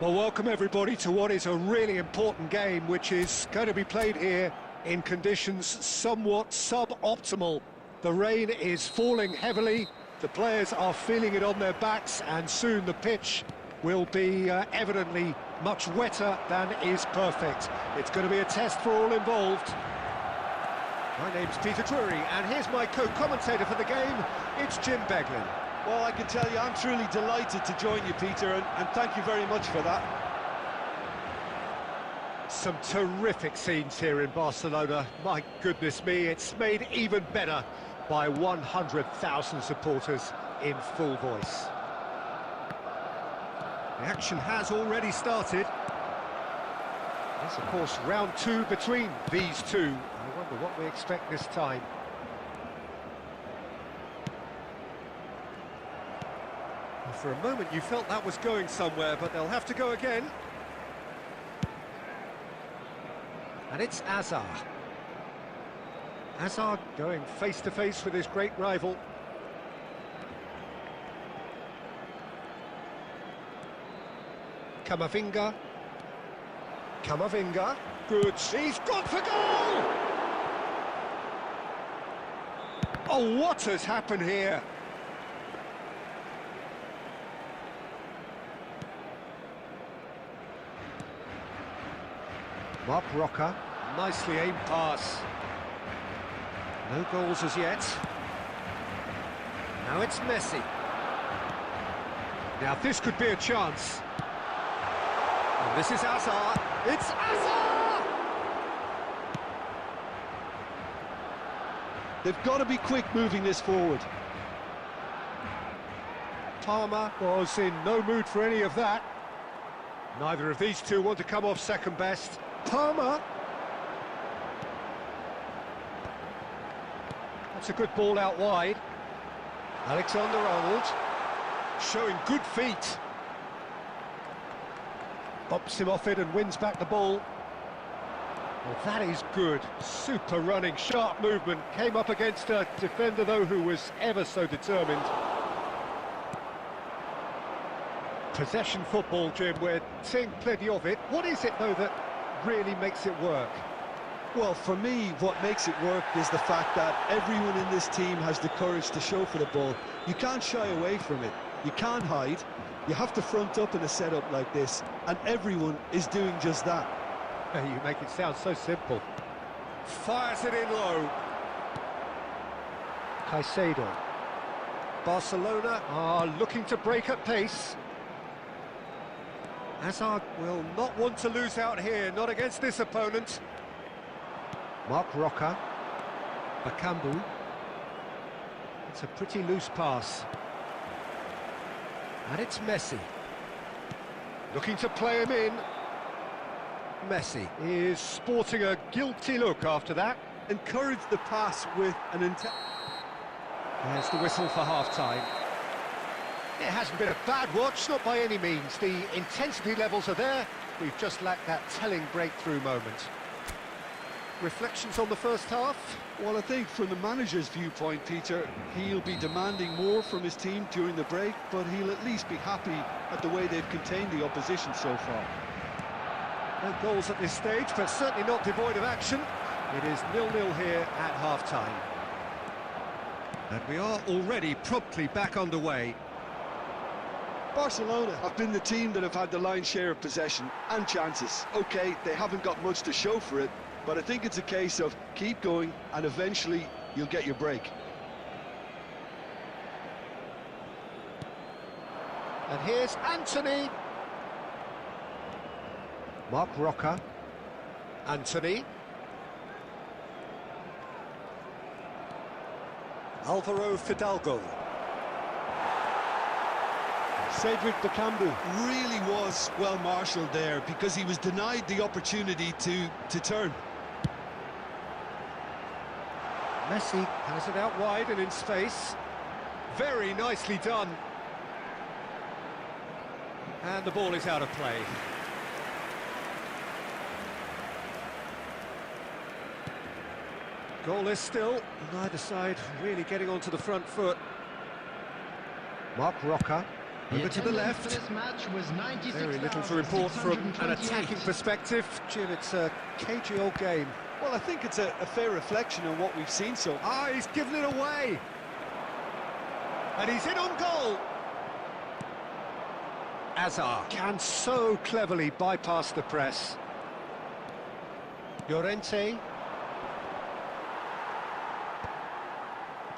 Well, welcome everybody to what is a really important game, which is going to be played here in conditions somewhat suboptimal. The rain is falling heavily, the players are feeling it on their backs, and soon the pitch will be evidently much wetter than is perfect. It's going to be a test for all involved. My name's Peter Drury, and here's my co-commentator for the game, it's Jim Beglin. Well, I can tell you, I'm truly delighted to join you, Peter, and thank you very much for that. Some terrific scenes here in Barcelona. My goodness me, it's made even better by 100,000 supporters in full voice. The action has already started. It's, of course, round 2 between these two. I wonder what we expect this time. For a moment you felt that was going somewhere, but they'll have to go again. And it's Hazard. Hazard going face-to-face with his great rival. Camavinga. Camavinga. Good. He's gone for goal! Oh, what has happened here? Mark Roca, nicely aimed pass. No goals as yet. Now it's Messi. Now this could be a chance. And this is Hazard. It's Hazard! They've got to be quick moving this forward. Palmer was in no mood for any of that. Neither of these two want to come off second best. Palmer! That's a good ball out wide. Alexander-Arnold showing good feet. Bumps him off it and wins back the ball. Well, that is good. Super running, sharp movement. Came up against a defender, though, who was ever so determined. Possession football, Jim, we're seeing plenty of it. What is it, though, that really makes it work? Well, for me, what makes it work is the fact that everyone in this team has the courage to show for the ball. You can't shy away from it. You can't hide. You have to front up in a setup like this, and everyone is doing just that. You make it sound so simple. Fires it in low. Caicedo. Barcelona are looking to break at pace. Hazard will not want to lose out here, not against this opponent. Mark Roca. Bakambu. It's a pretty loose pass. And it's Messi. Looking to play him in. Messi is sporting a guilty look after that. Encourage the pass with an intent. There's the whistle for half-time. It hasn't been a bad watch, not by any means. The intensity levels are there. We've just lacked that telling breakthrough moment. Reflections on the first half? Well, I think from the manager's viewpoint, Peter, he'll be demanding more from his team during the break, but he'll at least be happy at the way they've contained the opposition so far. No goals at this stage, but certainly not devoid of action. It is 0-0 here at half-time. And we are already promptly back underway. Barcelona have been the team that have had the lion's share of possession and chances. OK, they haven't got much to show for it, but I think it's a case of keep going and eventually you'll get your break. And here's Anthony. Mark Roca. Anthony. Alvaro Fidalgo. Cedric Bakambu really was well marshalled there because he was denied the opportunity to turn. Messi has it out wide and in space. Very nicely done. And the ball is out of play. Goalless still, neither side really getting onto the front foot. Mark Roca. Over to the left. Very little to report from an attacking perspective. Jim, it's a cagey old game. Well, I think it's a fair reflection on what we've seen so far. Ah, he's given it away. And he's in on goal. Hazard can so cleverly bypass the press. Llorente.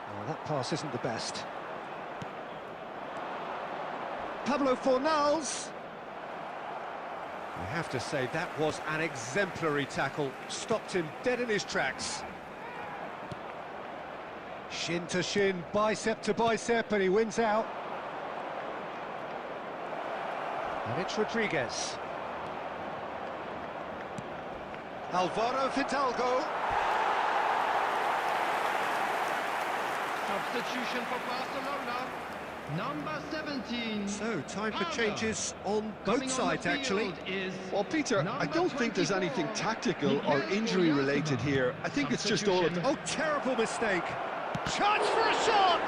Oh, that pass isn't the best. Pablo Fornals. I have to say, that was an exemplary tackle. Stopped him dead in his tracks. Shin to shin, bicep to bicep, and he wins out. And it's Rodriguez. Alvaro Fidalgo. Substitution for Barcelona. Number 17. So, time for changes on both sides, actually. Well, Peter, I don't think there's anything tactical or injury-related here. I think it's just all... Oh, terrible mistake. Chance for a shot!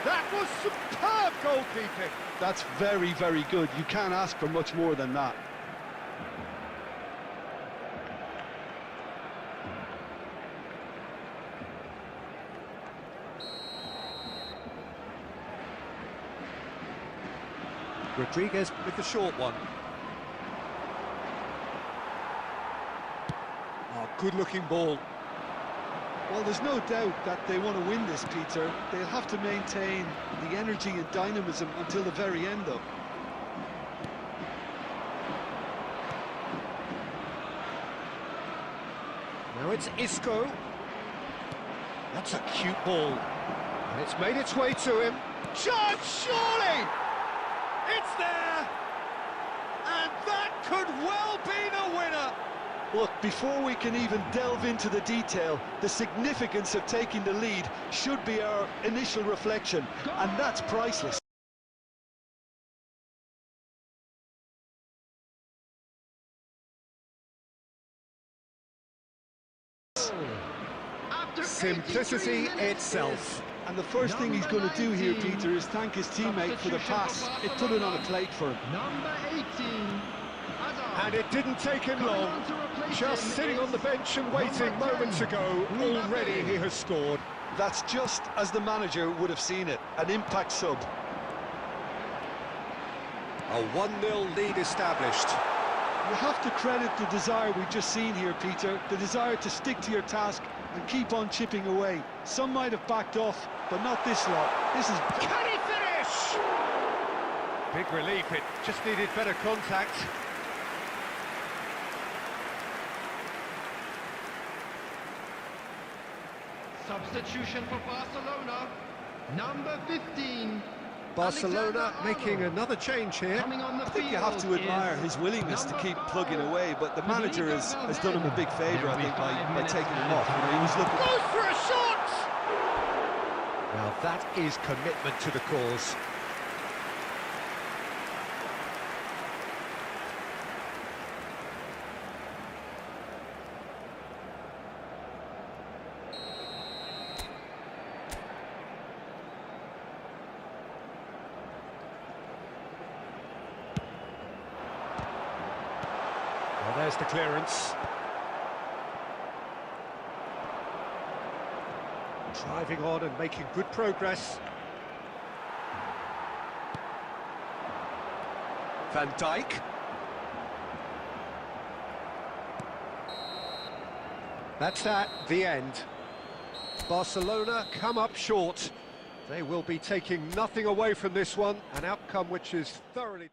That was superb goalkeeping. That's very, very good. You can't ask for much more than that. Rodriguez with the short one. good-looking ball. Well, there's no doubt that they want to win this, Peter. They'll have to maintain the energy and dynamism until the very end, though. Now it's Isco. That's a cute ball. And it's made its way to him. Chance, surely! It's there! And that could well be the winner! Look, before we can even delve into the detail, the significance of taking the lead should be our initial reflection, and that's priceless. Simplicity itself. And the first thing he's going to do here, Peter, is thank his teammate for the pass. It put it on a plate for him. Number 18. And it didn't take him long. Just sitting on the bench and waiting moments ago, already he has scored. That's just as the manager would have seen it, an impact sub. A 1-0 lead established. You have to credit the desire we've just seen here, Peter, the desire to stick to your task and keep on chipping away. Some might have backed off, but not this lot. This is... Can he finish? Big relief, it just needed better contact. Substitution for Barcelona. Number 15. Barcelona making another change here. Coming on the I think you have to admire his willingness to keep plugging away, but the manager has done him a big favour, I think, by taking him off. You know, he was looking... Goes for a shot! Now that is commitment to the cause. Well, there's the clearance. Driving on and making good progress. Van Dijk. That's the end. Barcelona come up short. They will be taking nothing away from this one, an outcome which is thoroughly...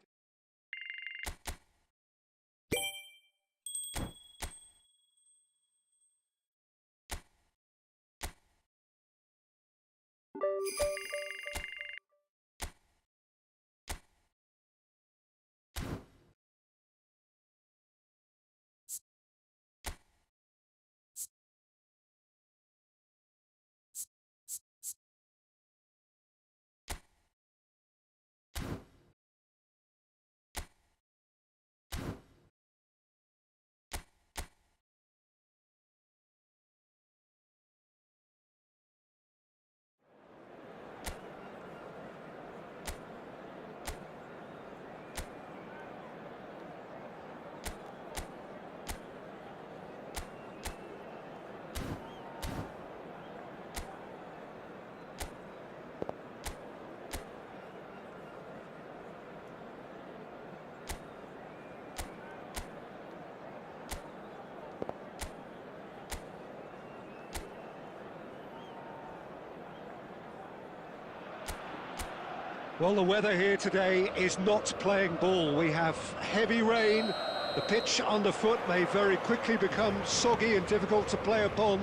Well, the weather here today is not playing ball. We have heavy rain. The pitch underfoot may very quickly become soggy and difficult to play upon,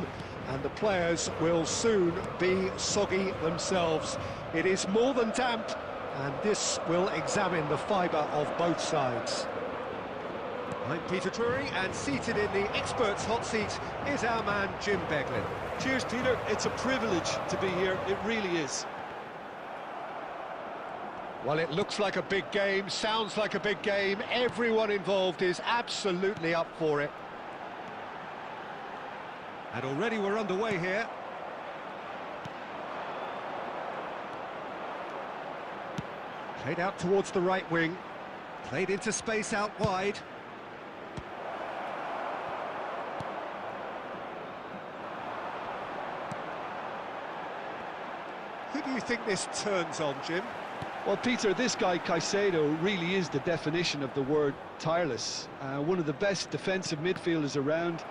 and the players will soon be soggy themselves. It is more than damp, and this will examine the fibre of both sides. I'm Peter Drury, and seated in the experts' hot seat is our man Jim Beglin. Cheers, Peter. It's a privilege to be here. It really is. Well, it looks like a big game, sounds like a big game. Everyone involved is absolutely up for it. And already we're underway here. Played out towards the right wing. Played into space out wide. Who do you think this turns on, Jim? Well, Peter, this guy, Caicedo, really is the definition of the word tireless. One of the best defensive midfielders around,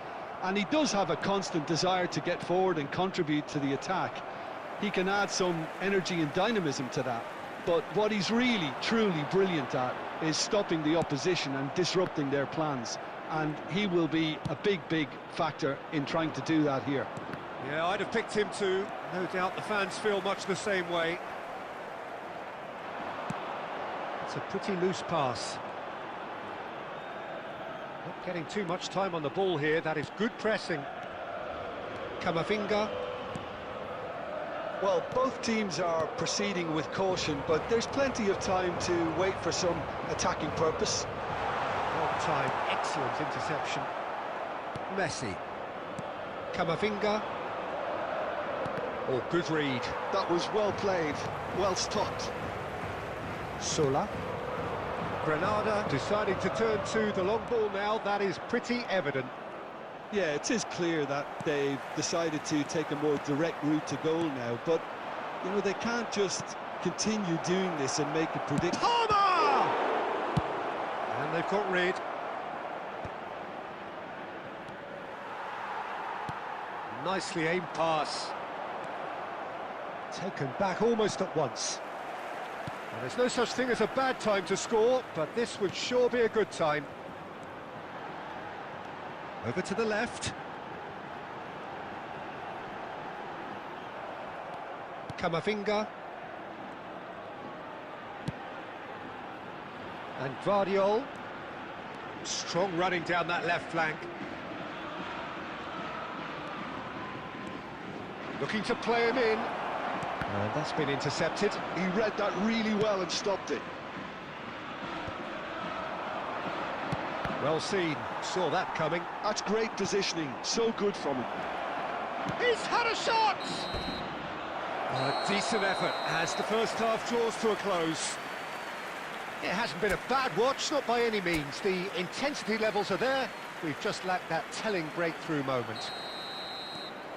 And he does have a constant desire to get forward and contribute to the attack. He can add some energy and dynamism to that. But what he's really, truly brilliant at is stopping the opposition and disrupting their plans. And he will be a big, big factor in trying to do that here. Yeah, I'd have picked him too. No doubt the fans feel much the same way. It's a pretty loose pass. Not getting too much time on the ball here. That is good pressing. Camavinga. Well, both teams are proceeding with caution, but there's plenty of time to wait for some attacking purpose. Long time, excellent interception. Messi. Camavinga. Oh, good read. That was well played, well stopped. Sola. Granada deciding to turn to the long ball now. That is pretty evident. Yeah, it is clear that they've decided to take a more direct route to goal now, but, you know, they can't just continue doing this and make it predictable. Palmer! And they've got rid. Nicely aimed pass. Taken back almost at once. And there's no such thing as a bad time to score, but this would sure be a good time. Over to the left. Camavinga. And Guardiol. Strong running down that left flank. Looking to play him in. And that's been intercepted. He read that really well and stopped it. Well seen, saw that coming. That's great positioning, so good from him. He's had a shot! A decent effort as the first half draws to a close. It hasn't been a bad watch, not by any means. The intensity levels are there. We've just lacked that telling breakthrough moment.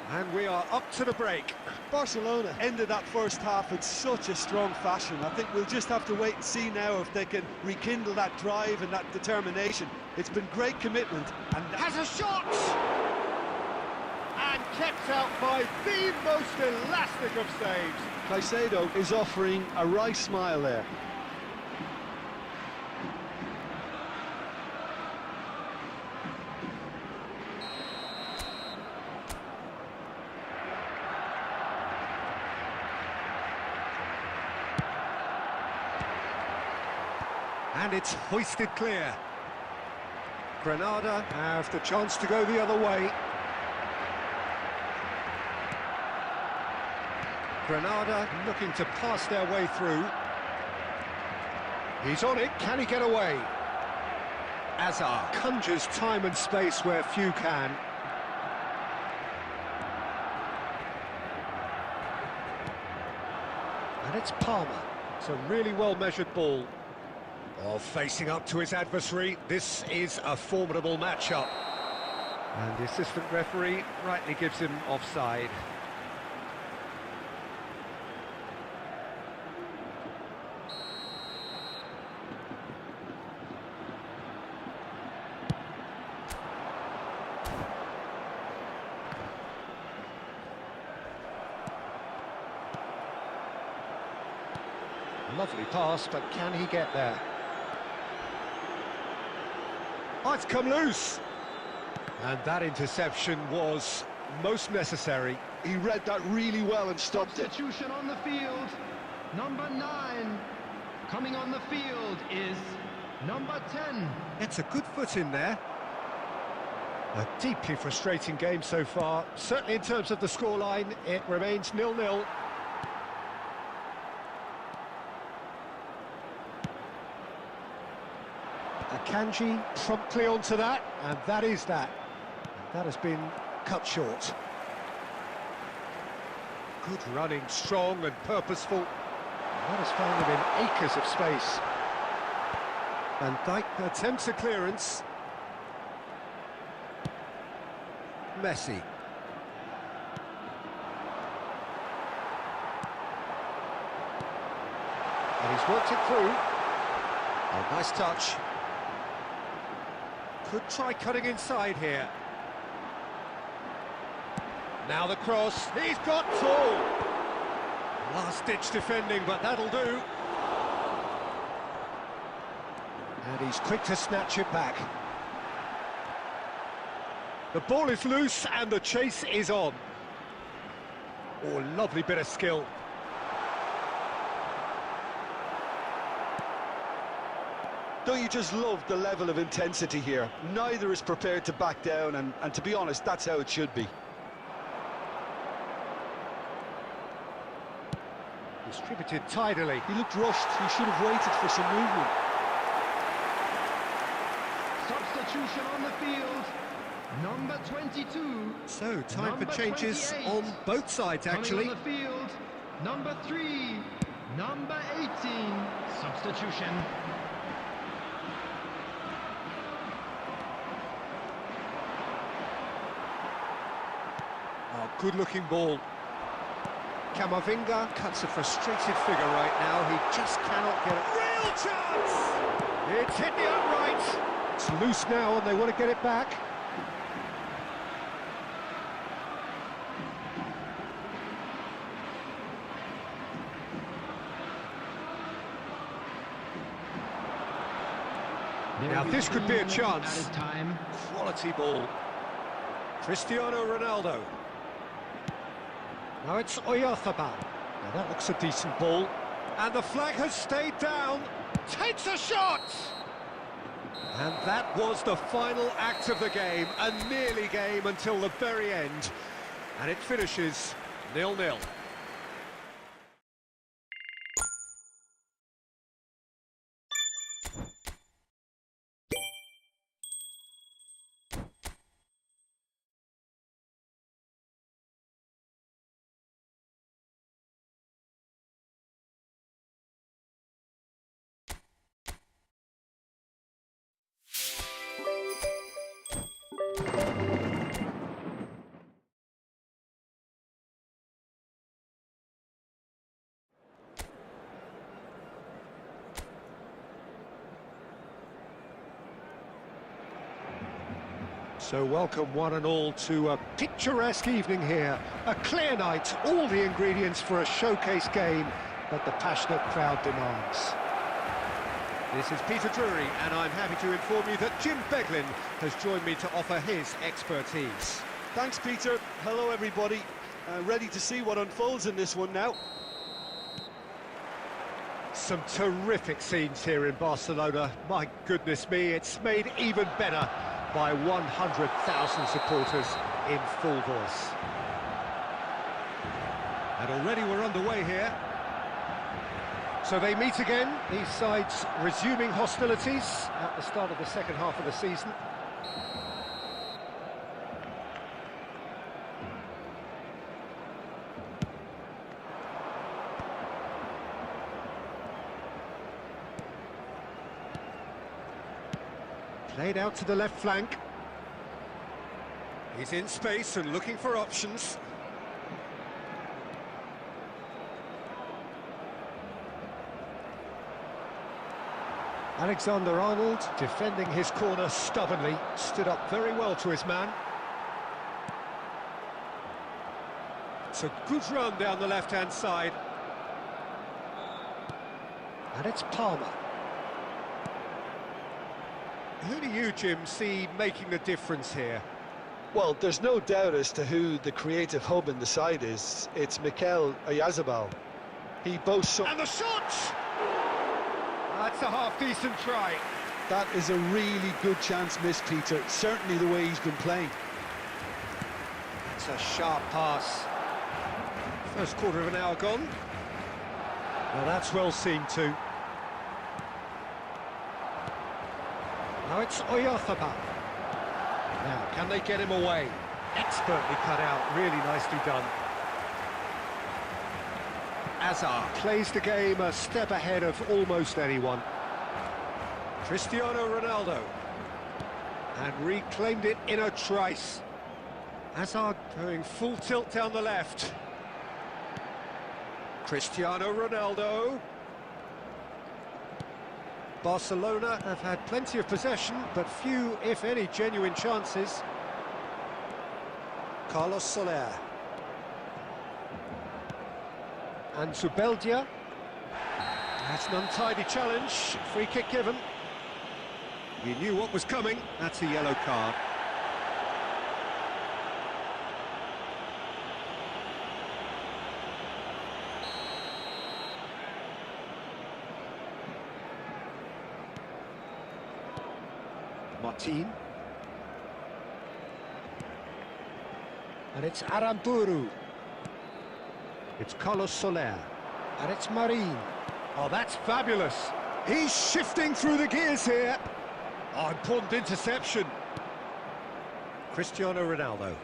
And we are up to the break. Barcelona ended that first half in such a strong fashion. I think we'll just have to wait and see now if they can rekindle that drive and that determination. It's been great commitment. And has a shot! And kept out by the most elastic of saves. Caicedo is offering a wry smile there. And it's hoisted clear. Granada have the chance to go the other way. Granada looking to pass their way through. He's on it, can he get away? Azar conjures time and space where few can. And it's Palmer. It's a really well-measured ball. Oh, facing up to his adversary, this is a formidable matchup. And the assistant referee rightly gives him offside. Lovely pass, but can he get there? Oh, it's come loose. And that interception was most necessary. He read that really well and stopped it. Substitution on the field. Number 9. Coming on the field is number 10. It's a good foot in there. A deeply frustrating game so far. Certainly in terms of the scoreline, it remains 0-0. Akanji promptly onto that, and that is that. And that has been cut short. Good running, strong and purposeful. That has found him in acres of space. Van Dijk attempts a clearance. Messi. And he's worked it through. Oh, nice touch. Could try cutting inside here. Now the cross, he's got full. Last-ditch defending, but that'll do. And he's quick to snatch it back. The ball is loose and the chase is on. Oh, lovely bit of skill. Don't you just love the level of intensity here? Neither is prepared to back down, and to be honest, that's how it should be. Distributed tidily. He looked rushed. He should have waited for some movement. Substitution on the field. Number 22. So, time Number for changes 28. on both sides, actually. Coming on the field. Number 3. Number 18. Substitution. Oh, good-looking ball. Camavinga cuts a frustrated figure right now. He just cannot get it. Real chance! It's hit the upright. It's loose now, and they want to get it back. Now this could be a chance. Quality ball. Cristiano Ronaldo. Now it's Oyarzabal. Now that looks a decent ball. And the flag has stayed down. Takes a shot! And that was the final act of the game. A nearly game until the very end. And it finishes 0-0. So welcome one and all to a picturesque evening here. A clear night, all the ingredients for a showcase game that the passionate crowd demands. This is Peter Drury, and I'm happy to inform you that Jim Beglin has joined me to offer his expertise. Thanks, Peter. Hello, everybody. Ready to see what unfolds in this one now. Some terrific scenes here in Barcelona. My goodness me, it's made even better by 100,000 supporters in full voice. And already we're underway here. So they meet again, these sides resuming hostilities at the start of the second half of the season. Played out to the left flank. He's in space and looking for options. Alexander-Arnold defending his corner stubbornly, stood up very well to his man. It's a good run down the left-hand side. And it's Palmer. Who do you, Jim, see making the difference here? Well, there's no doubt as to who the creative hub in the side is. It's Mikel Oyarzabal. He boasts some... And the shot! That's a half-decent try. That is a really good chance missed, Peter. Certainly the way he's been playing. It's a sharp pass. First quarter of an hour gone. Well, that's well seen too. Now it's Oyarzabal. Now, can they get him away? Expertly cut out, really nicely done. Azar plays the game a step ahead of almost anyone. Cristiano Ronaldo. And reclaimed it in a trice. Azar going full tilt down the left. Cristiano Ronaldo. Barcelona have had plenty of possession, but few, if any, genuine chances. Carlos Soler. And Zubeldia. That's an untidy challenge. Free kick given. He knew what was coming. That's a yellow card. Martin. And it's Aramburu. It's Carlos Soler. And it's Marin. Oh, that's fabulous. He's shifting through the gears here. Oh, important interception. Cristiano Ronaldo.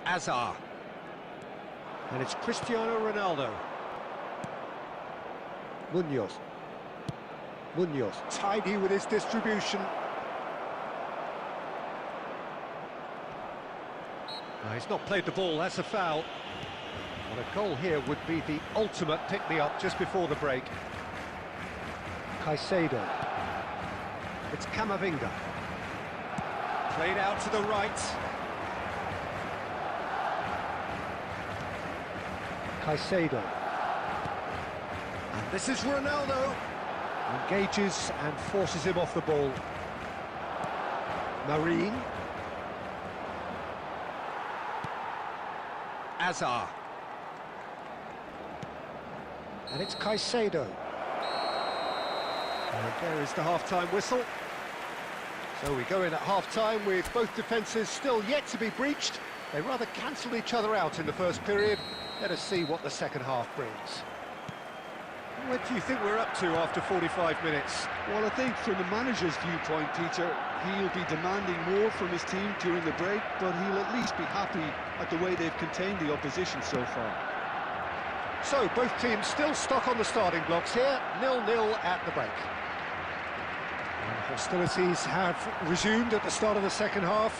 Azar. And it's Cristiano Ronaldo. Munoz. Munoz, tidy with his distribution. No, he's not played the ball, that's a foul. And a goal here would be the ultimate pick-me-up just before the break. Caicedo. It's Camavinga. Played out to the right. Caicedo. And this is Ronaldo. Engages and forces him off the ball. Marin. Azar. And it's Caicedo. And there is the half-time whistle. So we go in at half-time with both defences still yet to be breached. They rather cancelled each other out in the first period. Let us see what the second half brings. What do you think we're up to after 45 minutes? Well, I think from the manager's viewpoint, Peter, he'll be demanding more from his team during the break, but he'll at least be happy at the way they've contained the opposition so far. So, both teams still stuck on the starting blocks here, 0-0 at the break. And hostilities have resumed at the start of the second half.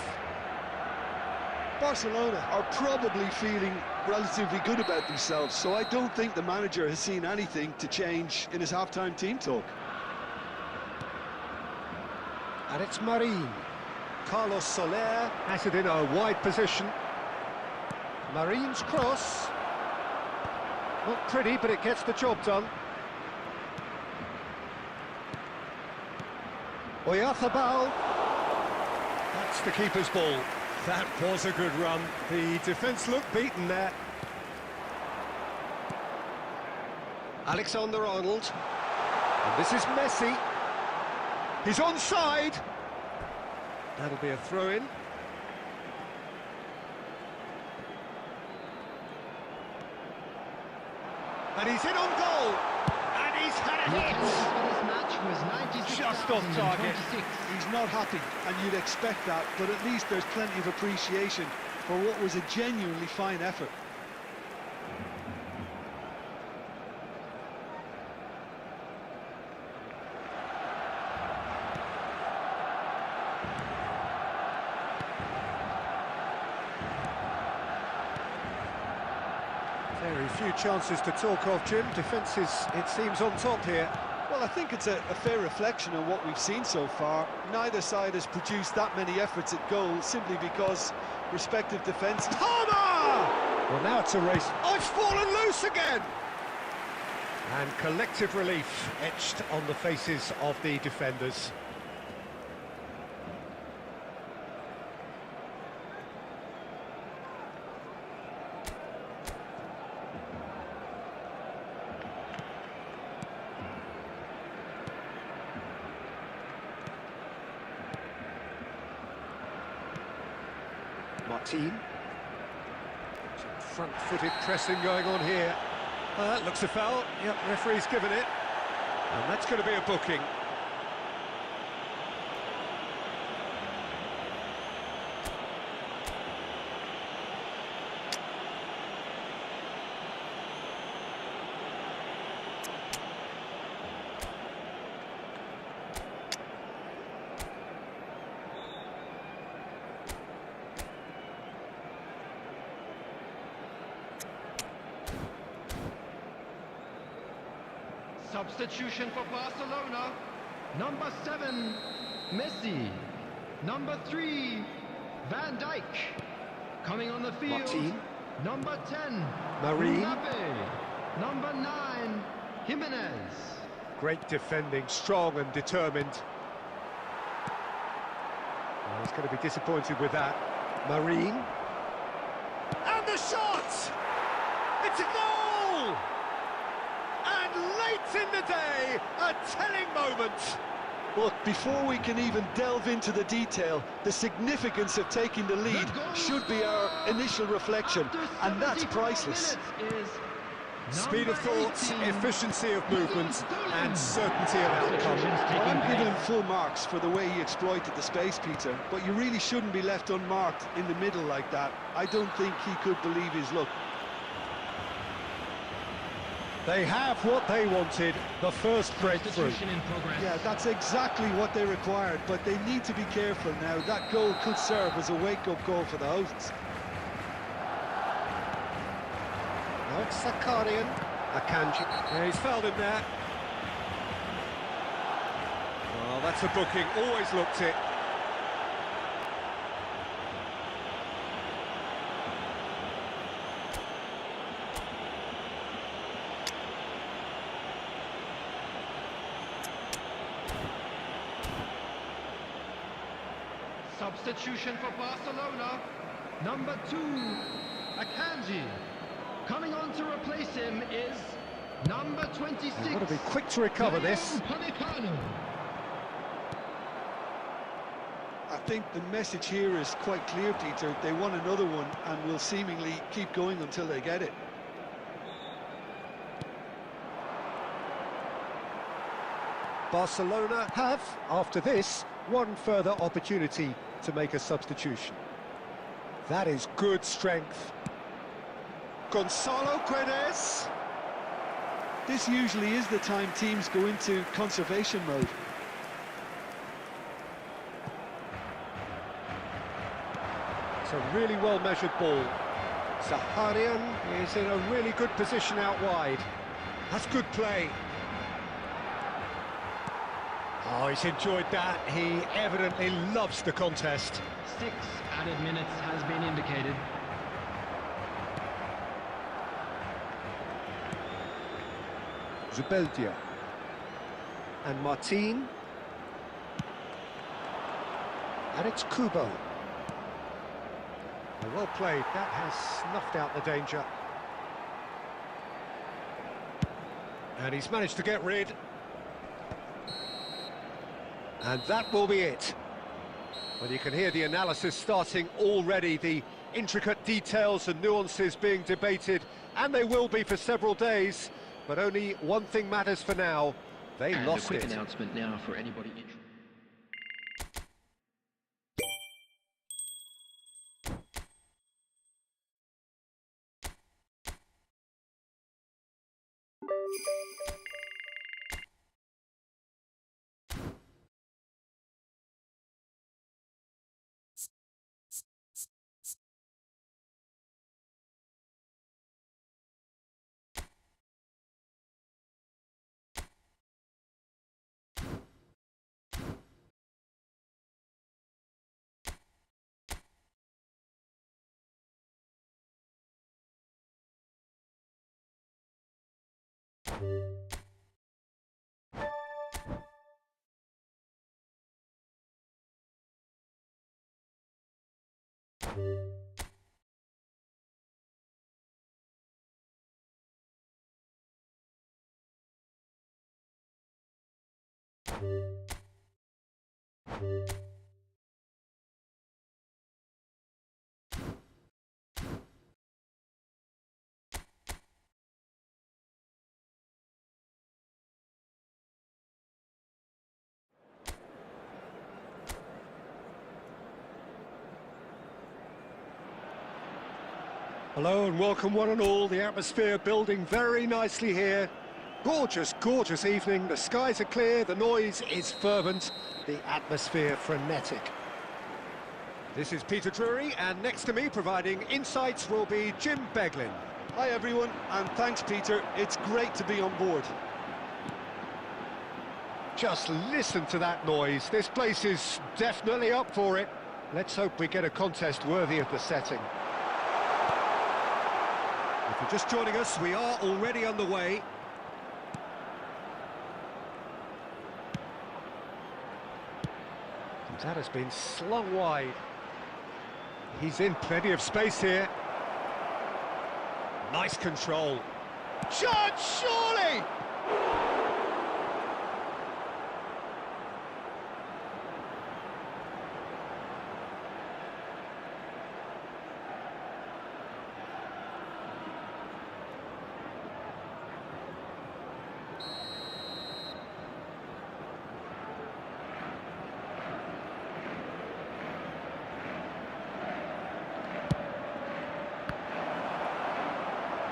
Barcelona are probably feeling relatively good about themselves, so I don't think the manager has seen anything to change in his half-time team talk. And it's Marin. Carlos Soler has it in a wide position. Marin's cross. Not pretty, but it gets the job done. Oyarzabal. That's the keeper's ball. That was a good run. The defence looked beaten there. Alexander-Arnold. And this is Messi. He's onside. That'll be a throw-in. And he's in on goal. And he's had a hit. Just off target. He's not happy, and you'd expect that, but at least there's plenty of appreciation for what was a genuinely fine effort. Very few chances to talk of, Jim. Defence is, it seems, on top here. Well, I think it's a fair reflection on what we've seen so far. Neither side has produced that many efforts at goal simply because respective defence... Palmer! Well, now it's a race. Oh, it's fallen loose again! And collective relief etched on the faces of the defenders. Martin. Some front-footed pressing going on here. That looks a foul. Yep, referee's given it. And that's going to be a booking. Substitution for Barcelona. Number 7, Messi. Number 3, Van Dijk. Coming on the field, Martin. number 10, Marin. Mbappe. number 9, Jimenez. Great defending, strong and determined. Well, he's going to be disappointed with that. Marine. And the shot! It's a goal! And late in the day, a telling moment. Look, before we can even delve into the detail, the significance of taking the lead should be our initial reflection, and that's priceless. Speed of thought, efficiency of movement, and certainty of outcome. Well, I'm giving him full marks for the way he exploited the space, Peter, but you really shouldn't be left unmarked in the middle like that. I don't think he could believe his luck. They have what they wanted, the first breakthrough. Yeah, that's exactly what they required, but they need to be careful now. That goal could serve as a wake-up call for the hosts. No, it's Zakarian. Akanji. Yeah, he's fouled him there. Well, that's a booking, always looked it. Substitution for Barcelona, number 2, Akanji. Coming on to replace him is number 26. You've got to be quick to recover this. I think the message here is quite clear, Peter. They want another one and will seemingly keep going until they get it. Barcelona have, after this, one further opportunity to make a substitution. That is good strength. Gonzalo Guedes. This usually is the time teams go into conservation mode. It's a really well-measured ball. Zakarian is in a really good position out wide. That's good play. Oh, he's enjoyed that. He evidently loves the contest. 6 added minutes has been indicated. Zubeldia. And Martin. And it's Kubo. Well played. That has snuffed out the danger. And he's managed to get rid. And that will be it. Well, you can hear the analysis starting already, the intricate details and nuances being debated, and they will be for several days. But only one thing matters for now. They lost it. A quick announcement now for anybody interested. Hello and welcome one and all. The atmosphere building very nicely here. Gorgeous, gorgeous evening. The skies are clear, the noise is fervent, the atmosphere frenetic. This is Peter Drury, and next to me providing insights will be Jim Beglin. Hi everyone, and thanks Peter. It's great to be on board. Just listen to that noise. This place is definitely up for it. Let's hope we get a contest worthy of the setting. If you're just joining us, we are already underway. That has been slung wide. He's in plenty of space here. Nice control. Shot, surely!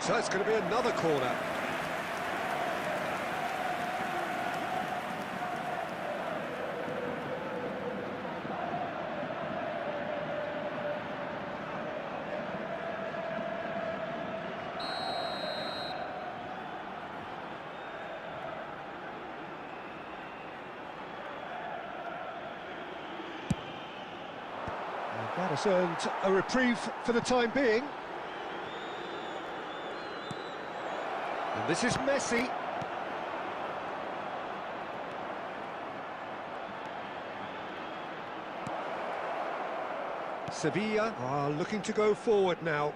So it's going to be another corner. And that has earned a reprieve for the time being. And this is Messi. Sevilla are looking to go forward now.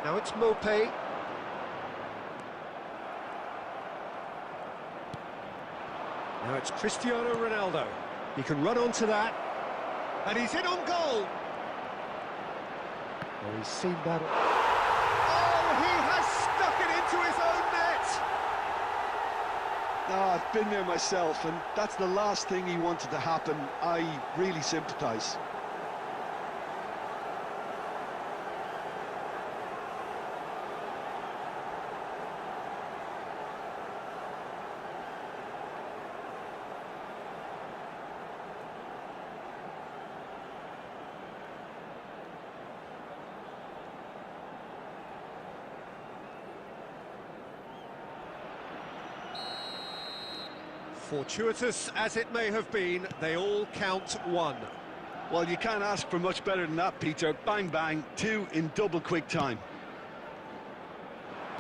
Now it's Mopé. Now it's Cristiano Ronaldo. He can run onto that. And he's in on goal. Oh, he's seen that. He has stuck it into his own net! No, I've been there myself, and that's the last thing he wanted to happen. I really sympathise. Fortuitous as it may have been, they all count one. Well, you can't ask for much better than that, Peter. Bang, bang, two in double quick time.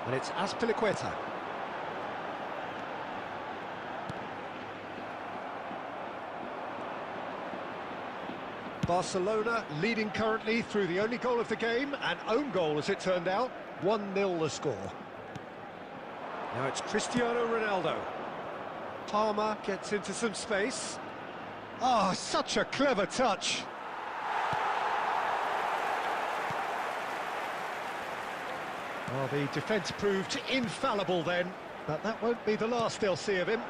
And it's Azpilicueta. Barcelona leading currently through the only goal of the game, an own goal as it turned out. 1-0 the score. Now it's Cristiano Ronaldo. Palmer gets into some space. Oh, such a clever touch. Well, the defence proved infallible then, but that won't be the last they'll see of him.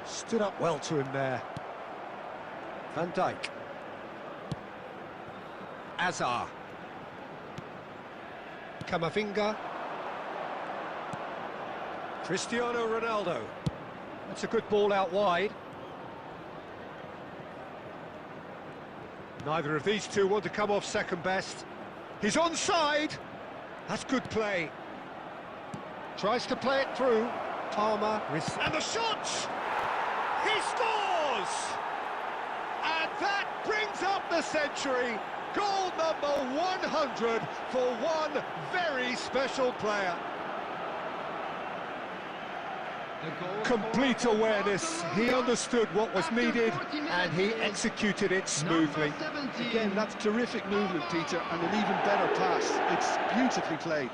Stood up well to him there. Van Dijk. Azar. Camavinga. Cristiano Ronaldo. That's a good ball out wide. Neither of these two want to come off second best. He's onside. That's good play. Tries to play it through. Palmer. And the shot! He scores! And that brings up the century. Goal number 100 for one very special player. Complete awareness, he understood what was needed and he executed it smoothly. Again, that's terrific movement, Peter, and an even better pass. It's beautifully played.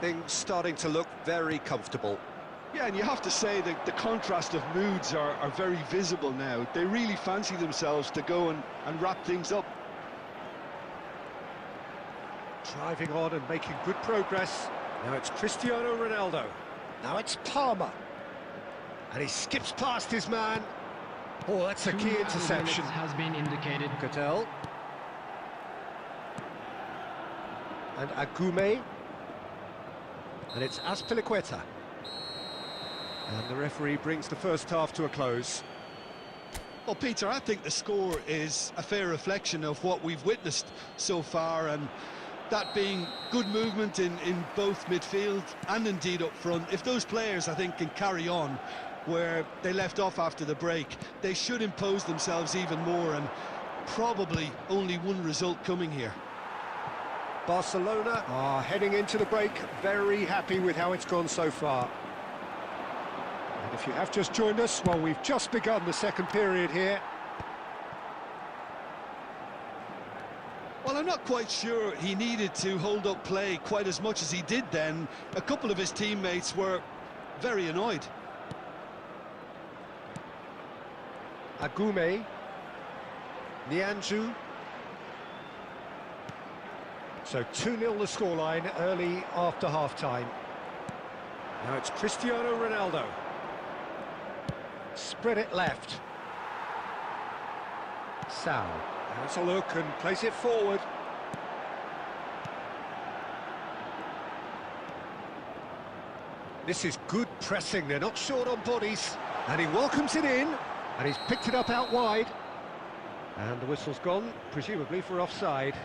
Things starting to look very comfortable. Yeah, and you have to say that the contrast of moods are very visible now. They really fancy themselves to go and wrap things up. Driving on and making good progress. Now it's Cristiano Ronaldo. Now it's Palmer. And he skips past his man. Oh, that's a key interception. Has been indicated. Cattell. And Agume. And it's Azpilicueta. And the referee brings the first half to a close. Well, Peter, I think the score is a fair reflection of what we've witnessed so far, and that being good movement in both midfield and indeed up front. If those players, I think, can carry on where they left off after the break, they should impose themselves even more, and probably only one result coming here. Barcelona are heading into the break very happy with how it's gone so far. And if you have just joined us, well, we've just begun the second period here. Well, I'm not quite sure he needed to hold up play quite as much as he did then. A couple of his teammates were very annoyed. Agume, Nianzou. So 2-0 the scoreline early after half-time. Now it's Cristiano Ronaldo. Spread it left. Sal. Has a look and plays it forward. This is good pressing, they're not short on bodies. And he welcomes it in, and he's picked it up out wide. And the whistle's gone, presumably for offside.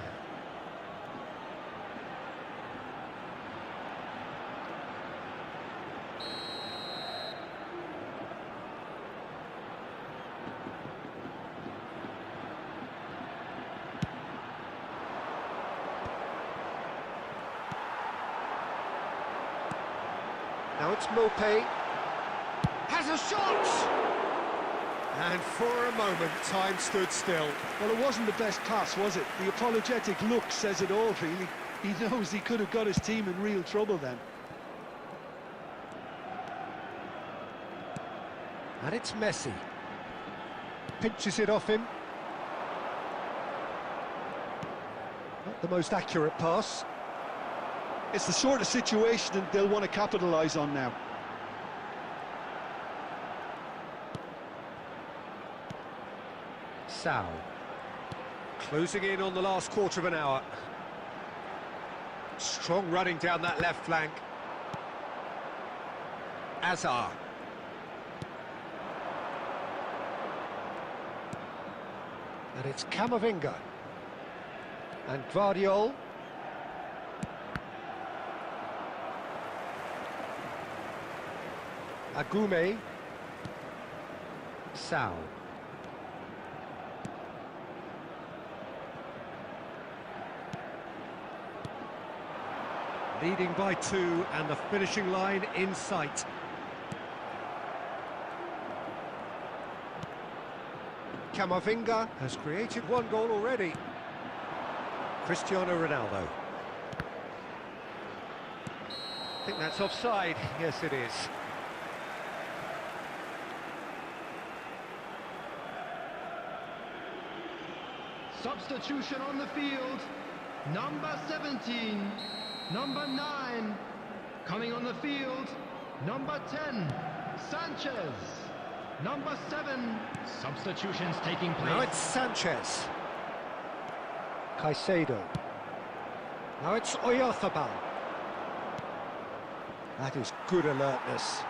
Now it's Mopé, has a shot! And for a moment, time stood still. Well, it wasn't the best pass, was it? The apologetic look says it all, really. He knows he could have got his team in real trouble then. And it's Messi. Pinches it off him. Not the most accurate pass. It's the sort of situation that they'll want to capitalise on now. Sal. Closing in on the last quarter of an hour. Strong running down that left flank. Azar. And it's Camavinga. And Guardiol. Agume. Sal. Leading by 2 and the finishing line in sight. Camavinga has created 1 goal already. Cristiano Ronaldo. I think that's offside. Yes, it is. Substitution on the field. Number 17. Number 9. Coming on the field. Number 10. Sanchez. Number 7. Substitutions taking place. Now it's Sanchez. Caicedo. Now it's Oyarzabal. That is good alertness.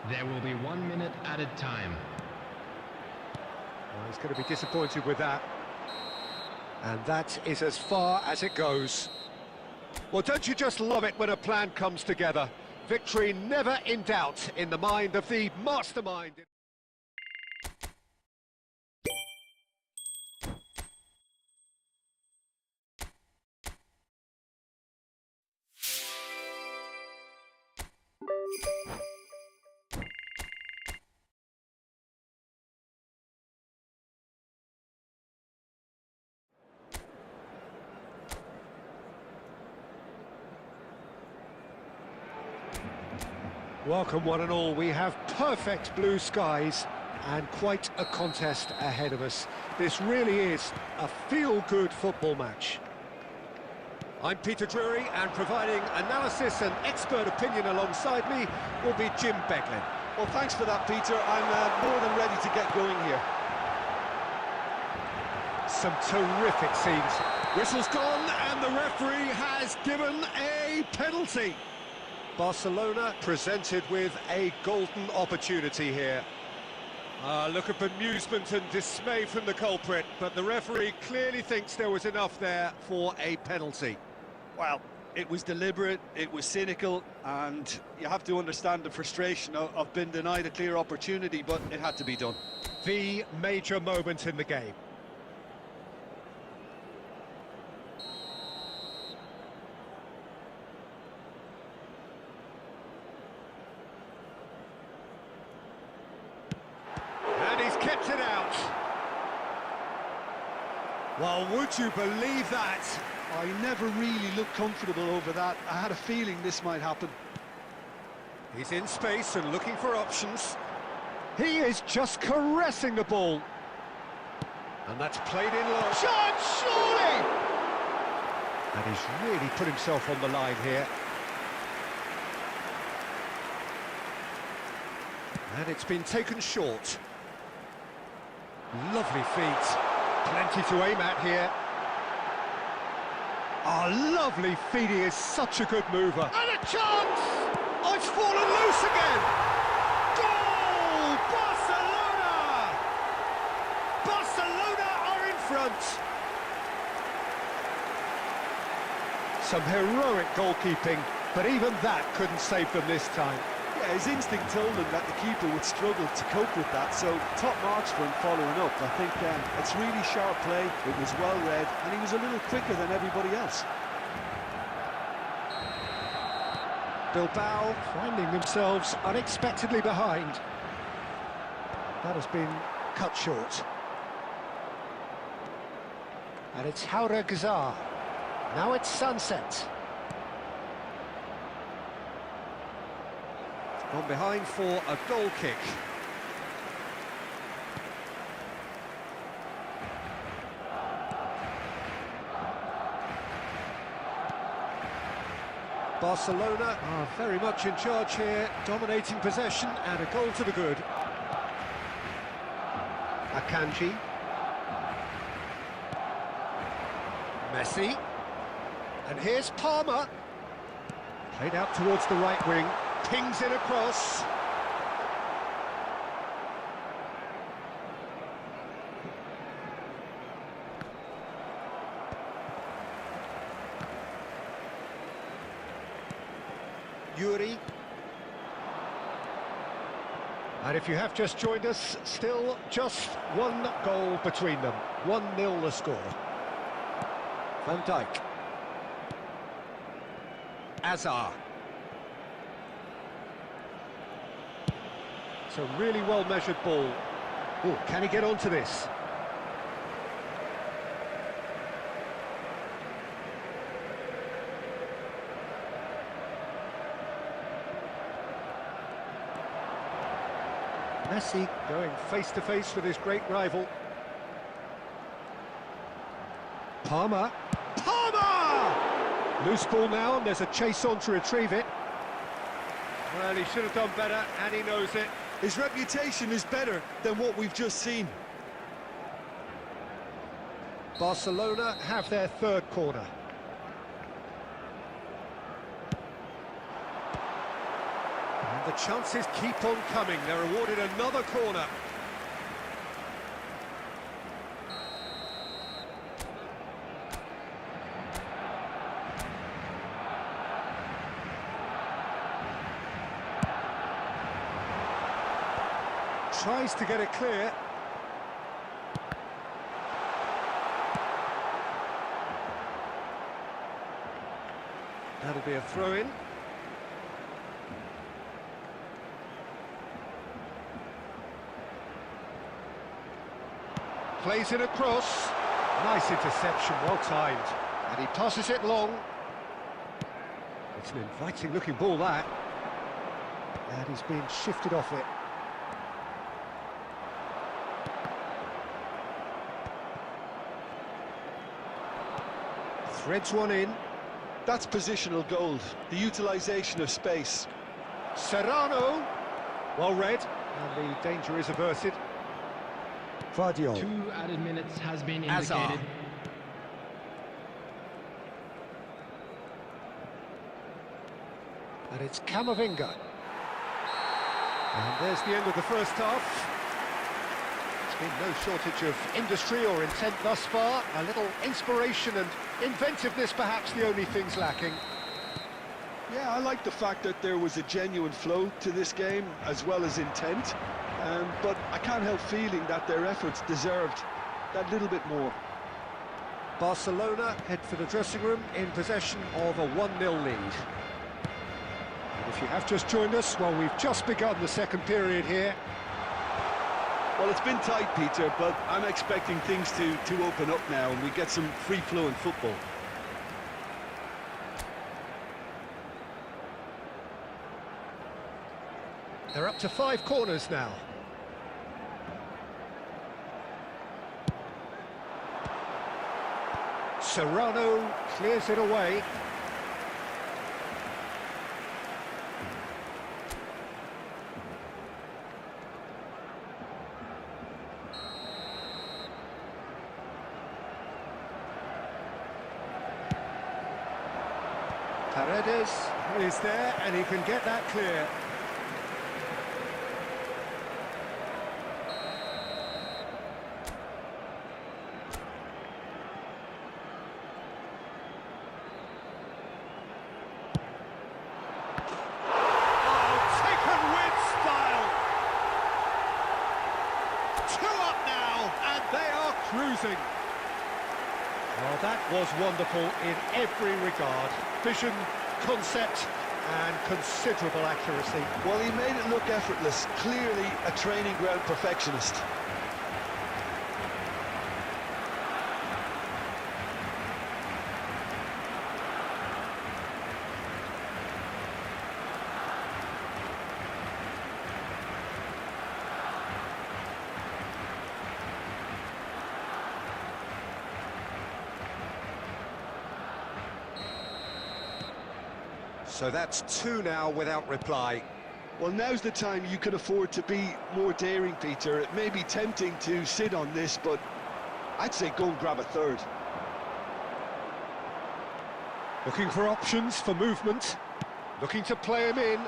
There will be 1 minute added time. Well, he's going to be disappointed with that. And that is as far as it goes. Well, don't you just love it when a plan comes together? Victory never in doubt in the mind of the mastermind. Welcome one and all. We have perfect blue skies and quite a contest ahead of us. This really is a feel-good football match. I'm Peter Drury, and providing analysis and expert opinion alongside me will be Jim Beglin. Well, thanks for that, Peter. I'm more than ready to get going here. Some terrific scenes. Whistle's gone and the referee has given a penalty. Barcelona presented with a golden opportunity here. Look at bemusement and dismay from the culprit, but the referee clearly thinks there was enough there for a penalty. Well, it was deliberate, it was cynical, and you have to understand the frustration of being denied a clear opportunity, but it had to be done. The major moment in the game. And he's kept it out. Well, would you believe that? I never really looked comfortable over that. I had a feeling this might happen. He's in space and looking for options. He is just caressing the ball. And that's played in low. Shot, surely! And he's really put himself on the line here. And it's been taken short. Lovely feet. Plenty to aim at here. Oh, lovely feet. He is such a good mover. And a chance! Oh, it's fallen loose again! Goal! Barcelona! Barcelona are in front! Some heroic goalkeeping, but even that couldn't save them this time. Yeah, his instinct told him that the keeper would struggle to cope with that, so top marks for him following up. I think it's really sharp play, it was well read, and he was a little quicker than everybody else. Bilbao finding themselves unexpectedly behind. That has been cut short. And it's Haura Gazar. Now it's Sunset. Gone behind for a goal kick. Barcelona are very much in charge here, dominating possession and a goal to the good. Akanji. Messi. And here's Palmer. Played out towards the right wing. Pings it across. Yuri. And if you have just joined us, still just one goal between them. 1-0 the score. Van Dijk. Azar. It's a really well-measured ball. Oh, can he get onto this? Messi going face-to-face with his great rival. Palmer. Palmer! Loose ball now, and there's a chase on to retrieve it. Well, he should have done better, and he knows it. His reputation is better than what we've just seen. Barcelona have their third corner. And the chances keep on coming. They're awarded another corner. Tries to get it clear. That'll be a throw-in. Plays it across. Nice interception, well timed. And he passes it long. It's an inviting looking ball, that. And he's been shifted off it. Threads one in. That's positional gold, the utilisation of space. Serrano, well read, and the danger is averted. Vardiol. 2 added minutes has been Azar. indicated. And it's Camavinga. And there's the end of the first half. been no shortage of industry or intent thus far. A little inspiration and inventiveness, perhaps the only things lacking. Yeah, I like the fact that there was a genuine flow to this game, as well as intent. But I can't help feeling that their efforts deserved that little bit more. Barcelona head for the dressing room in possession of a 1-0 lead. And if you have just joined us, well, we've just begun the second period here. Well, it's been tight, Peter, but I'm expecting things to open up now and we get some free-flowing football. They're up to 5 corners now. Serrano clears it away. Paredes is there, and he can get that clear. Oh, taken with style. 2 up now, and they are cruising. Well, that was wonderful in every regard. Vision, concept, and considerable accuracy. Well, he made it look effortless. Clearly a training ground perfectionist. So that's 2 now without reply. Well, now's the time you can afford to be more daring, Peter. It may be tempting to sit on this, but I'd say go and grab a third. Looking for options for movement. Looking to play him in.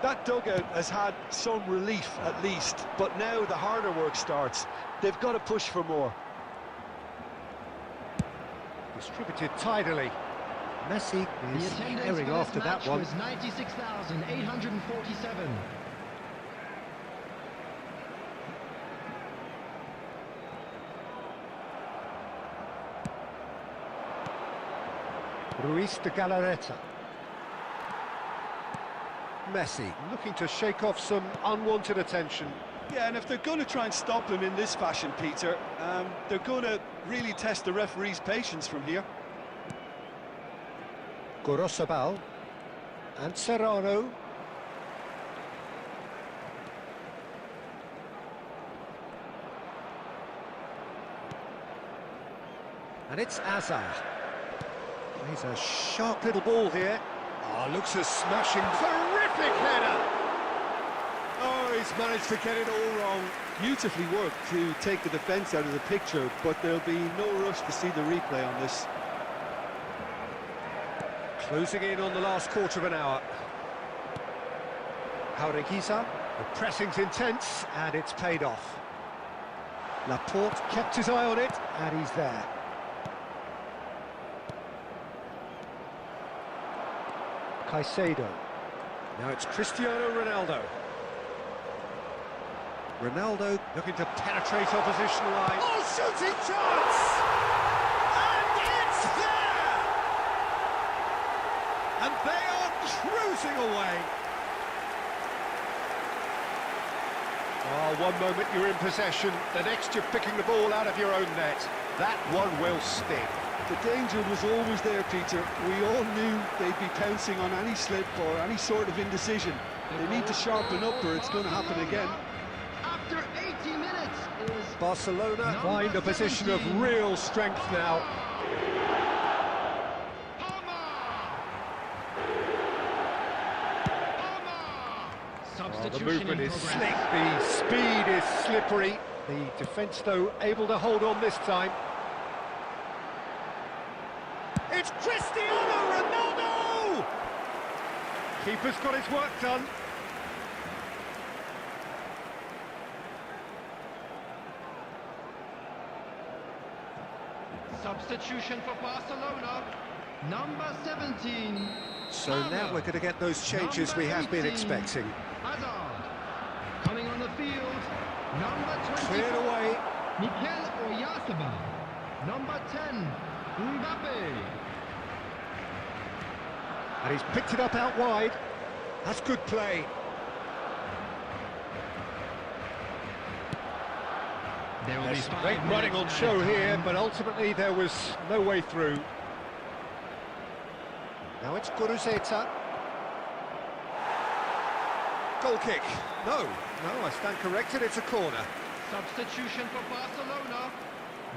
That dugout has had some relief, at least, but now the harder work starts. They've got to push for more. Distributed tidily. Messi The is attendance herring for after this that match one. was 96,847. Ruiz de Galarreta. Messi looking to shake off some unwanted attention. Yeah, and if they're going to try and stop him in this fashion, Peter, they're going to really test the referee's patience from here. Gorosabal and Serrano. And it's Azar. He's a sharp little ball here. Oh, looks a smashing, terrific header. Oh, he's managed to get it all wrong. Beautifully worked to take the defence out of the picture, but there'll be no rush to see the replay on this. Closing in on the last quarter of an hour. Jaureguiza, the pressing's intense, and it's paid off. Laporte kept his eye on it, and he's there. Caicedo. Now it's Cristiano Ronaldo. Ronaldo looking to penetrate opposition line. Oh, shooting chance! And it's there! And they are cruising away. Oh, one moment you're in possession, the next you're picking the ball out of your own net. That one will sting. The danger was always there, Peter. We all knew they'd be pouncing on any slip or any sort of indecision. They need to sharpen up or it's going to happen again. After 80 minutes is Barcelona find a position of real strength now. Oh, the movement is slick, the speed is slippery. The defence, though, able to hold on this time. It's Cristiano Ronaldo! Keeper's got his work done. Substitution for Barcelona. Number 17. So now we're going to get those changes we have been expecting. Hazard. Coming on the field. Number 20. Cleared away. Mikel Oyarzabal. Number 10. Mbappe. And he's picked it up out wide. That's good play. There will be There's 5 great running on minutes show added here, time. but ultimately there was no way through. Now it's Guruzeta. Goal kick. No, I stand corrected, it's a corner. Substitution for Barcelona.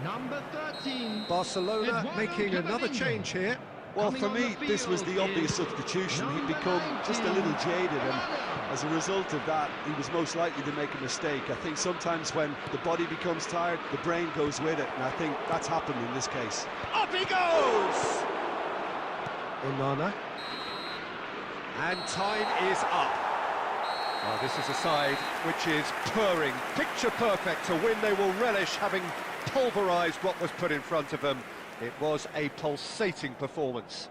Number 13. Barcelona Eduardo making another Camavinga. change here. Well, Coming for on me, the this was field the obvious is substitution. He'd number become just a 19, little jaded, and Ronaldo. as a result of that, he was most likely to make a mistake. I think sometimes when the body becomes tired, the brain goes with it, and I think that's happened in this case. Up he goes! Onana. And time is up. Oh, this is a side which is purring, picture perfect, a win they will relish, having pulverised what was put in front of them. It was a pulsating performance.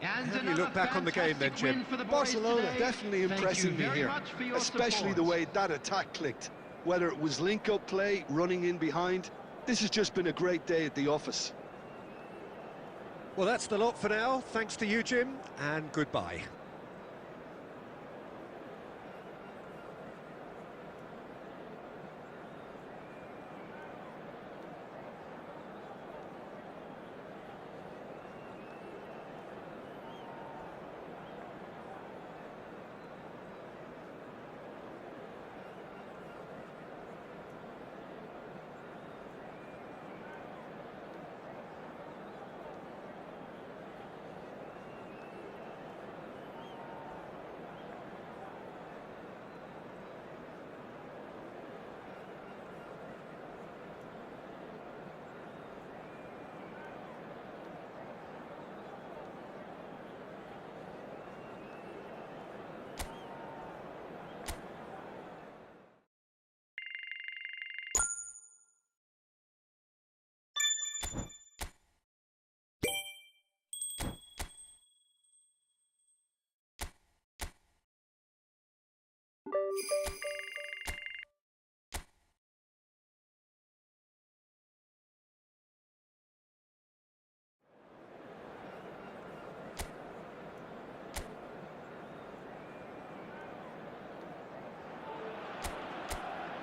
And How do you another look back on the game then, fantastic Jim? win for the boys Barcelona today. definitely Thank impressing you me very here, much for your especially the support. way that attack clicked. Whether it was link-up play, running in behind, this has just been a great day at the office. Well, that's the lot for now. Thanks to you, Jim, and goodbye.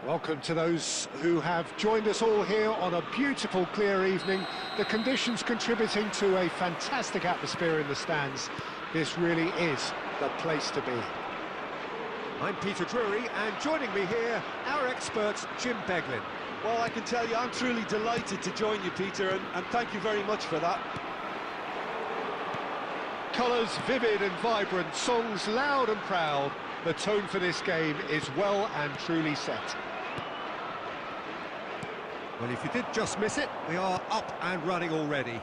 Welcome to those who have joined us all here on a beautiful, clear evening. The conditions contributing to a fantastic atmosphere in the stands. This really is the place to be. I'm Peter Drury, and joining me here, our expert, Jim Beglin. Well, I can tell you, I'm truly delighted to join you, Peter, and thank you very much for that. Colours vivid and vibrant, songs loud and proud. The tone for this game is well and truly set. Well, if you did just miss it, we are up and running already.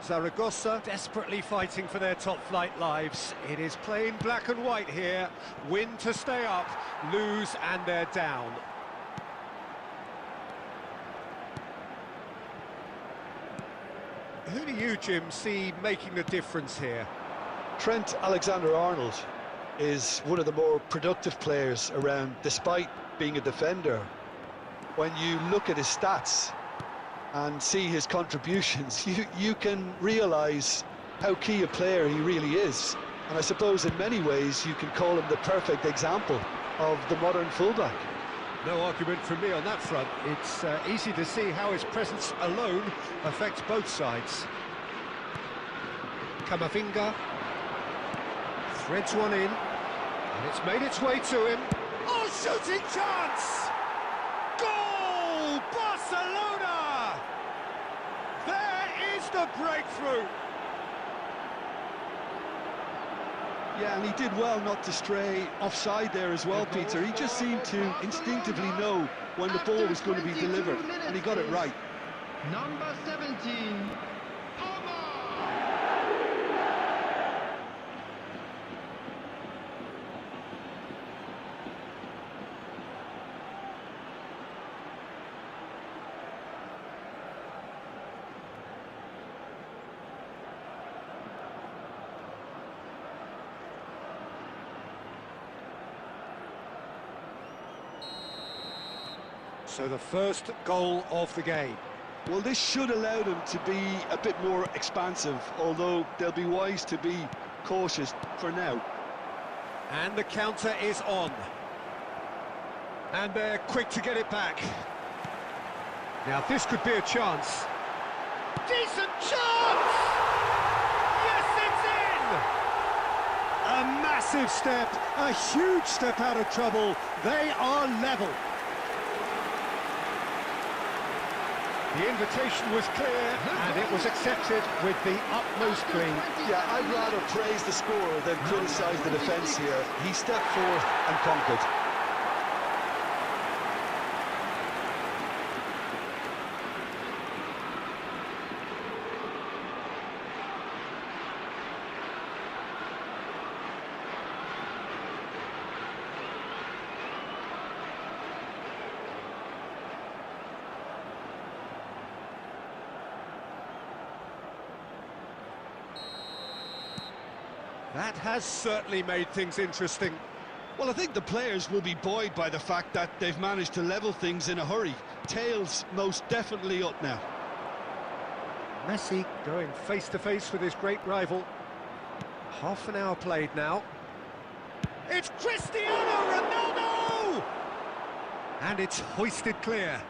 Zaragoza desperately fighting for their top-flight lives. It is plain black and white here. Win to stay up, lose and they're down. Who do you, Jim, see making the difference here? Trent Alexander-Arnold is one of the more productive players around, despite being a defender. When you look at his stats and see his contributions, you can realise how key a player he really is. And I suppose in many ways you can call him the perfect example of the modern fullback. No argument from me on that front. It's easy to see how his presence alone affects both sides. Camavinga threads one in, and it's made its way to him. Oh, shooting chance! Goal! Barcelona! There is the breakthrough! Yeah, and he did well not to stray offside there as well, Peter. He just seemed to instinctively know when the ball was going to be delivered, and he got it right. Number 17. So the first goal of the game. Well, this should allow them to be a bit more expansive, although they'll be wise to be cautious for now. And the counter is on. And they're quick to get it back. Now this could be a chance. Decent chance! Yes, it's in! A massive step, a huge step out of trouble. They are level. The invitation was clear, and it was accepted with the utmost glee. Yeah, I'd rather praise the scorer than criticise the defence here. He stepped forth and conquered. That has certainly made things interesting. Well, I think the players will be buoyed by the fact that they've managed to level things in a hurry. Tails most definitely up now. Messi going face-to-face with his great rival. Half an hour played now. It's Cristiano Ronaldo! And it's hoisted clear.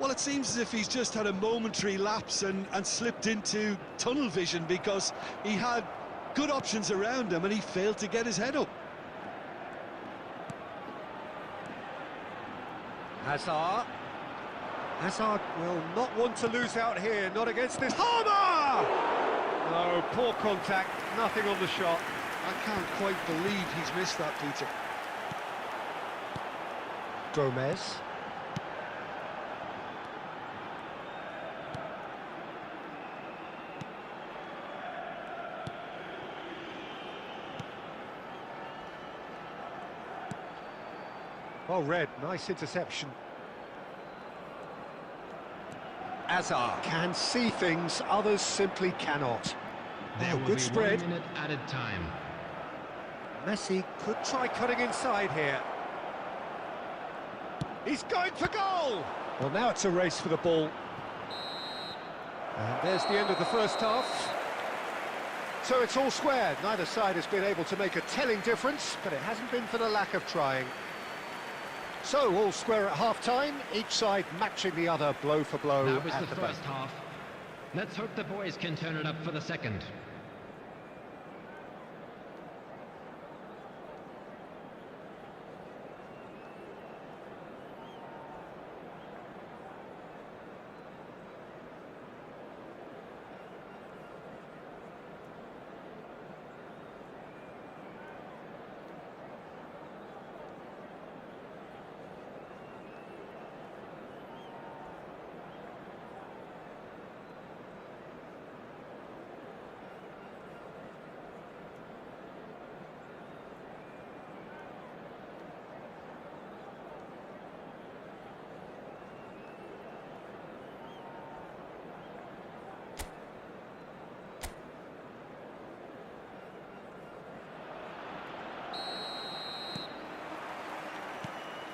Well, it seems as if he's just had a momentary lapse and slipped into tunnel vision, because he had good options around him and he failed to get his head up. Hazard will not want to lose out here, not against this. Harmer! No, poor contact, nothing on the shot. I can't quite believe he's missed that, Peter. Gomez. Well read, nice interception. Hazard can see things others simply cannot. There will Good be spread. 1 minute added time. Messi could try cutting inside here. He's going for goal! Well, now it's a race for the ball. And there's the end of the first half. So it's all square. Neither side has been able to make a telling difference, but it hasn't been for the lack of trying. So, all square at half-time, each side matching the other blow for blow That was at the the first back. half. Let's hope the boys can turn it up for the second.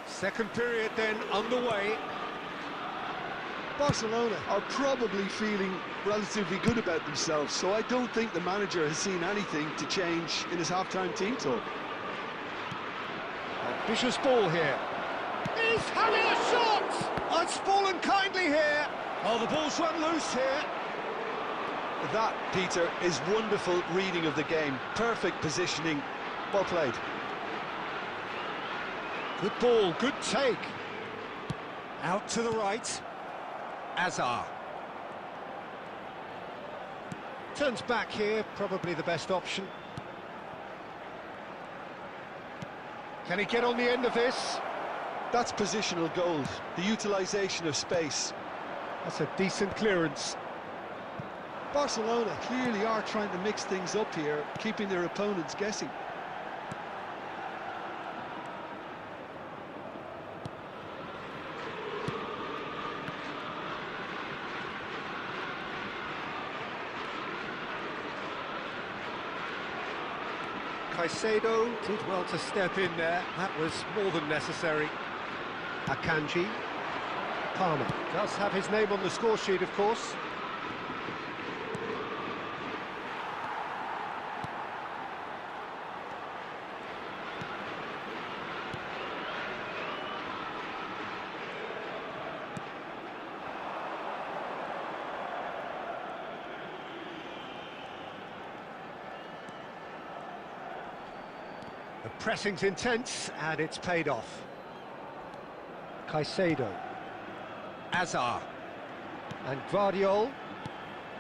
Second period then underway. Barcelona are probably feeling relatively good about themselves, so I don't think the manager has seen anything to change in his half-time team talk. Ambitious ball here. He's having a shot! Oh, it's fallen kindly here. Oh, the ball's run loose here. That, Peter, is wonderful reading of the game. Perfect positioning. Well played. Good ball, good take. Out to the right. Hazard. Turns back here, probably the best option. Can he get on the end of this? That's positional goals, the utilisation of space. That's a decent clearance. Barcelona clearly are trying to mix things up here, keeping their opponents guessing. Caicedo did well to step in there. That was more than necessary. Akanji. Palmer does have his name on the score sheet, of course. The pressing's intense, and it's paid off. Caicedo. Azar. And Guardiol.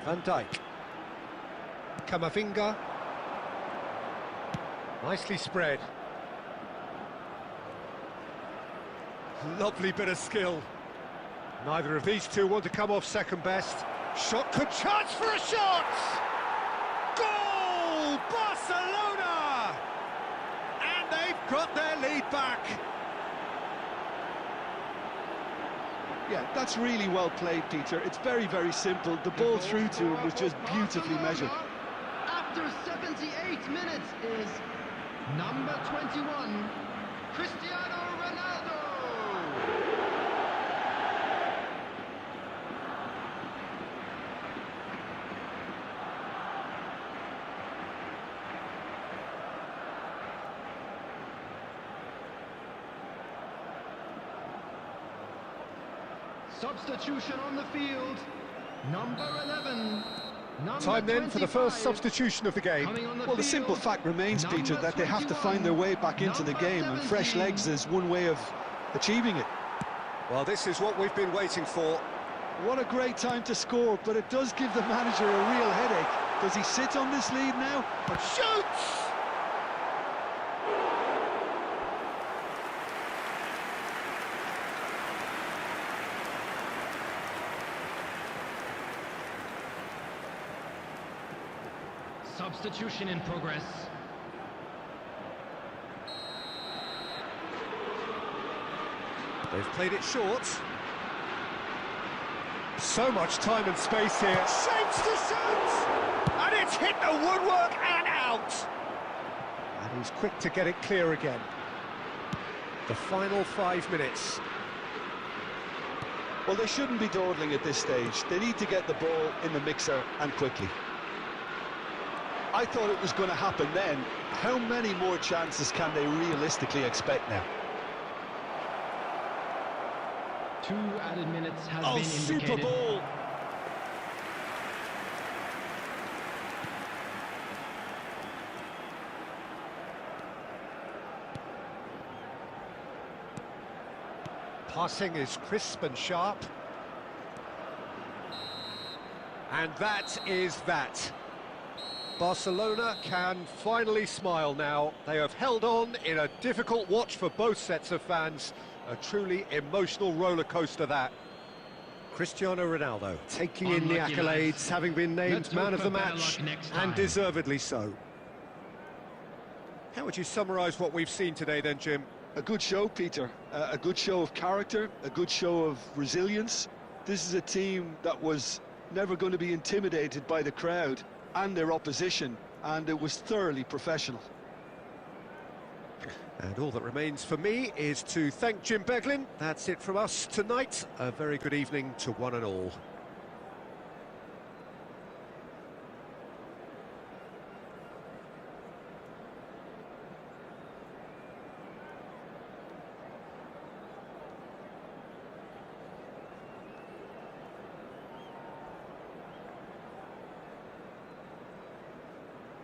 Van Dijk. Camavinga. Nicely spread. Lovely bit of skill. Neither of these two want to come off second best. Shot could chance for a shot! Goal! Barcelona! And they've got their lead back. Yeah, that's really well played, Peter. It's very, very simple. The ball through to him was just beautifully measured. After 78 minutes is number 21, Cristiano Ronaldo. Substitution on the field, number 11. Time then for the first substitution of the game. Well, the simple fact remains, Peter, that they have to find their way back into the game, and fresh legs is one way of achieving it. Well, this is what we've been waiting for. What a great time to score, but it does give the manager a real headache. Does he sit on this lead now? But shoots! Substitution in progress. They've played it short. So much time and space here. Shapes to shoot! And it's hit the woodwork and out! And he's quick to get it clear again. The final 5 minutes. Well, they shouldn't be dawdling at this stage. They need to get the ball in the mixer and quickly. I thought it was going to happen then. How many more chances can they realistically expect now? 2 added minutes has Oh, been super indicated. ball! Passing is crisp and sharp. And that is that. Barcelona can finally smile now. They have held on in a difficult watch for both sets of fans. A truly emotional roller coaster, that. Cristiano Ronaldo taking in the Unlucky accolades, lads. having been named Let's man hope of the for better match, luck next and time. deservedly so. How would you summarise what we've seen today then, Jim? A good show, Peter. A good show of character, a good show of resilience. This is a team that was never going to be intimidated by the crowd and their opposition, and it was thoroughly professional. And all that remains for me is to thank Jim Beglin. That's it from us tonight. A very good evening to one and all.